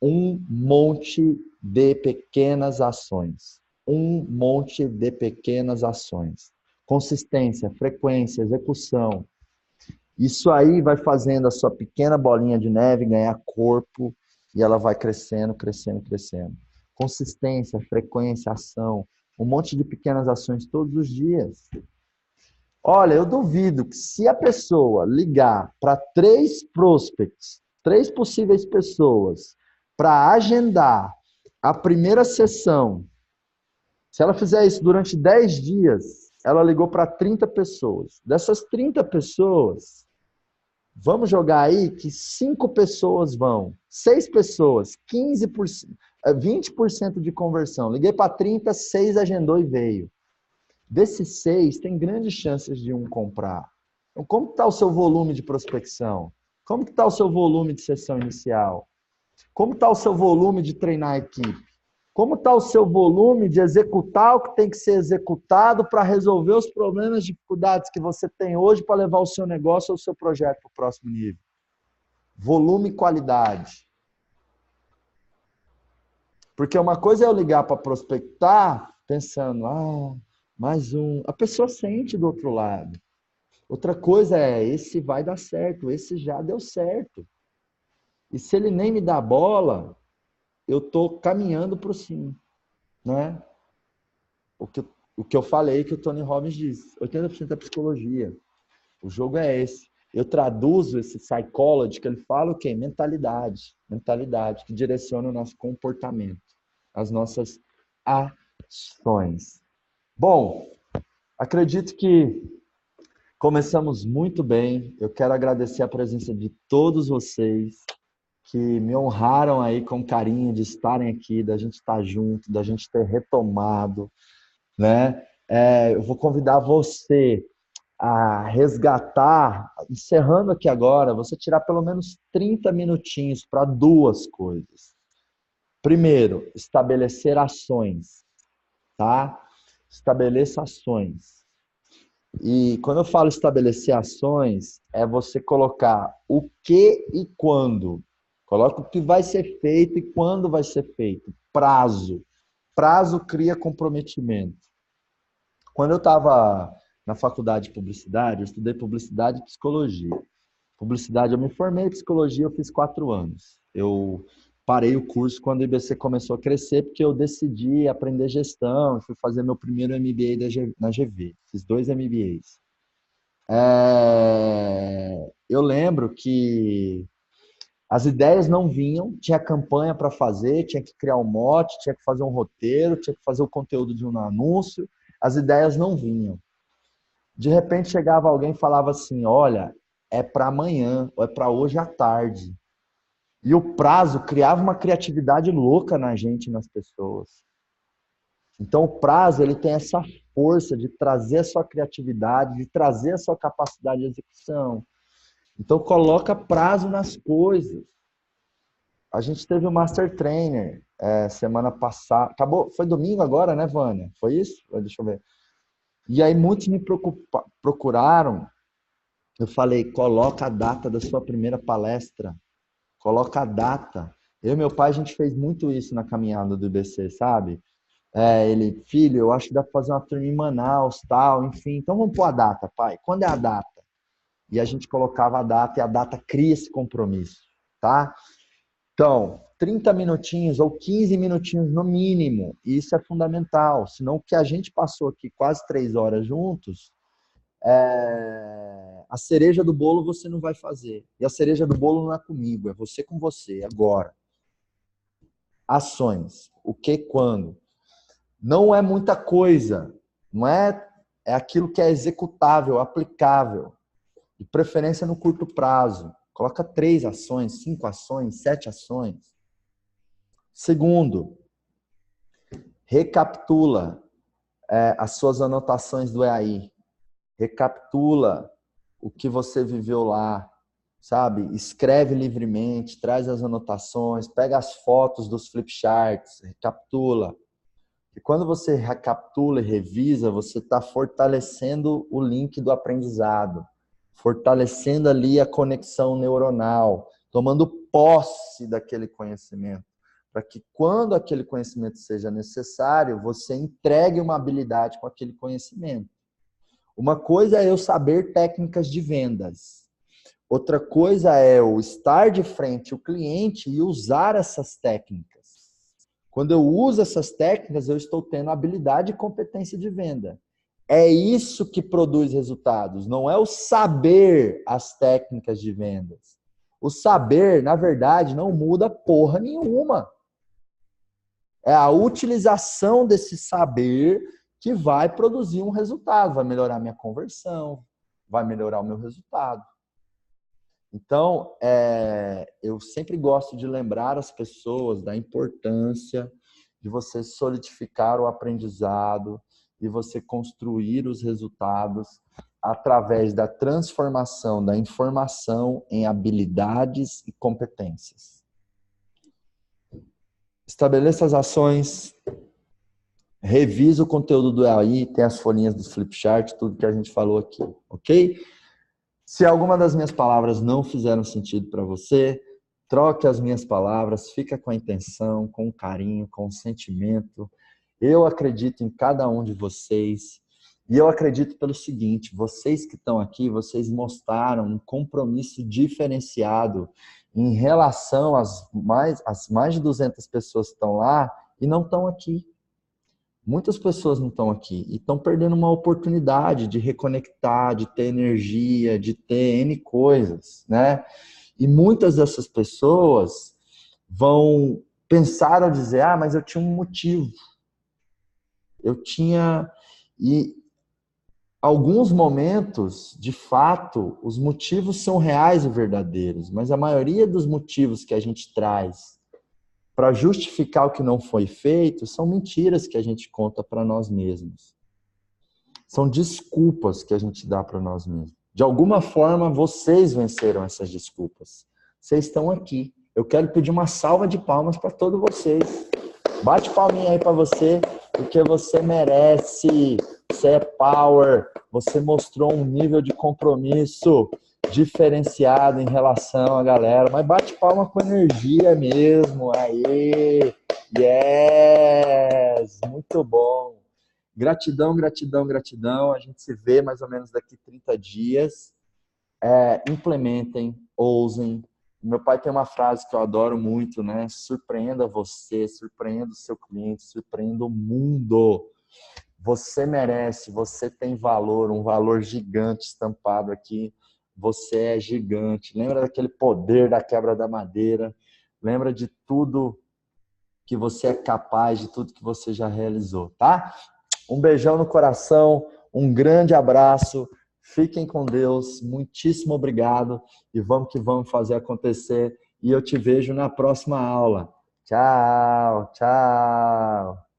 Um monte de pequenas ações. Um monte de pequenas ações. Consistência, frequência, execução. Isso aí vai fazendo a sua pequena bolinha de neve ganhar corpo e ela vai crescendo, crescendo, crescendo. Consistência, frequência, ação. Um monte de pequenas ações todos os dias. Olha, eu duvido que se a pessoa ligar para 3 prospects, 3 possíveis pessoas, para agendar a primeira sessão, se ela fizer isso durante 10 dias, ela ligou para 30 pessoas. Dessas 30 pessoas, vamos jogar aí que 5 pessoas vão, 6 pessoas, 15%, 20% de conversão. Liguei para 30, 6 agendou e veio. Desses 6, tem grandes chances de um comprar. Então, como está o seu volume de prospecção? Como está o seu volume de sessão inicial? Como está o seu volume de treinar a equipe? Como está o seu volume de executar o que tem que ser executado para resolver os problemas, dificuldades que você tem hoje para levar o seu negócio ou o seu projeto para o próximo nível? Volume e qualidade. Porque uma coisa é eu ligar para prospectar pensando, mais um. A pessoa sente do outro lado. Outra coisa é, esse vai dar certo, esse já deu certo. E se ele nem me dá bola, eu estou caminhando para o sim. Né? O que eu falei que o Tony Robbins diz, 80% da psicologia. O jogo é esse. Eu traduzo esse psychology que ele fala o quê? Mentalidade. Mentalidade que direciona o nosso comportamento, as nossas ações. Bom, acredito que começamos muito bem. Eu quero agradecer a presença de todos vocês que me honraram aí com carinho de estarem aqui, da gente estar junto, da gente ter retomado, né? Eu vou convidar você a resgatar, encerrando aqui agora, você tirar pelo menos 30 minutinhos para 2 coisas. Primeiro, estabelecer ações, tá? Estabeleça ações. E quando eu falo estabelecer ações, é você colocar o que e quando. Coloca o que vai ser feito e quando vai ser feito. Prazo. Prazo cria comprometimento. Quando eu estava na faculdade de publicidade, eu estudei publicidade e psicologia. Publicidade eu me formei, psicologia eu fiz 4 anos. Eu parei o curso quando o IBC começou a crescer, porque eu decidi aprender gestão, fui fazer meu primeiro MBA na GV. Fiz 2 MBAs. Eu lembro que as ideias não vinham, tinha campanha para fazer, tinha que criar um mote, tinha que fazer um roteiro, tinha que fazer o conteúdo de um anúncio, as ideias não vinham. De repente chegava alguém e falava assim, olha, é para amanhã, ou é para hoje à tarde. E o prazo criava uma criatividade louca na gente, nas pessoas. Então o prazo ele tem essa força de trazer a sua criatividade, de trazer a sua capacidade de execução. Então coloca prazo nas coisas. A gente teve o Master Trainer semana passada. Acabou, foi domingo agora, né, Vânia? Foi isso? Deixa eu ver. E aí muitos me procuraram. Eu falei, coloca a data da sua primeira palestra. Coloca a data. Eu e meu pai, a gente fez muito isso na caminhada do IBC, sabe? Filho, eu acho que dá para fazer uma turma em Manaus, tal, enfim. Então vamos pôr a data, pai. Quando é a data? E a gente colocava a data e a data cria esse compromisso, tá? Então, 30 minutinhos ou 15 minutinhos no mínimo, isso é fundamental. Senão o que a gente passou aqui quase 3 horas juntos, a cereja do bolo você não vai fazer. E a cereja do bolo não é comigo, é você com você, agora. Ações. O que, quando? Não é muita coisa. Não é aquilo que é executável, aplicável. De preferência no curto prazo. Coloca 3 ações, 5 ações, 7 ações. Segundo, recapitula as suas anotações do EAI. Recapitula o que você viveu lá, sabe? Escreve livremente, traz as anotações, pega as fotos dos flipcharts, recapitula. E quando você recapitula e revisa, você está fortalecendo o link do aprendizado, fortalecendo ali a conexão neuronal, tomando posse daquele conhecimento, para que quando aquele conhecimento seja necessário, você entregue uma habilidade com aquele conhecimento. Uma coisa é eu saber técnicas de vendas. Outra coisa é eu estar de frente ao cliente e usar essas técnicas. Quando eu uso essas técnicas, eu estou tendo habilidade e competência de venda. É isso que produz resultados, não é o saber as técnicas de vendas. O saber, na verdade, não muda porra nenhuma. É a utilização desse saber que vai produzir um resultado, vai melhorar minha conversão, vai melhorar o meu resultado. Então, eu sempre gosto de lembrar as pessoas da importância de você solidificar o aprendizado e você construir os resultados através da transformação da informação em habilidades e competências. Estabeleça as ações, revisa o conteúdo do EAI, tem as folhinhas dos flipchart, tudo que a gente falou aqui, ok? Se alguma das minhas palavras não fizeram sentido para você, troque as minhas palavras, fica com a intenção, com o carinho, com o sentimento. Eu acredito em cada um de vocês e eu acredito pelo seguinte, vocês que estão aqui, vocês mostraram um compromisso diferenciado em relação às mais de 200 pessoas que estão lá e não estão aqui. Muitas pessoas não estão aqui e estão perdendo uma oportunidade de reconectar, de ter energia, de ter N coisas, né? E muitas dessas pessoas vão pensar ou dizer, mas eu tinha um motivo. E alguns momentos, de fato, os motivos são reais e verdadeiros, mas a maioria dos motivos que a gente traz para justificar o que não foi feito, são mentiras que a gente conta para nós mesmos. São desculpas que a gente dá para nós mesmos. De alguma forma, vocês venceram essas desculpas. Vocês estão aqui. Eu quero pedir uma salva de palmas para todos vocês. Bate palminha aí para você, porque você merece. Você é power. Você mostrou um nível de compromisso diferenciado em relação à galera, mas bate palma com energia mesmo. Aê! Yes! Muito bom. Gratidão, gratidão, gratidão. A gente se vê mais ou menos daqui 30 dias. Implementem, ousem. Meu pai tem uma frase que eu adoro muito, né? Surpreenda você, surpreenda o seu cliente, surpreenda o mundo. Você merece, você tem valor, um valor gigante estampado aqui. Você é gigante. Lembra daquele poder da quebra da madeira. Lembra de tudo que você é capaz, de tudo que você já realizou, tá? Um beijão no coração, um grande abraço. Fiquem com Deus. Muitíssimo obrigado. E vamos que vamos fazer acontecer. E eu te vejo na próxima aula. Tchau, tchau.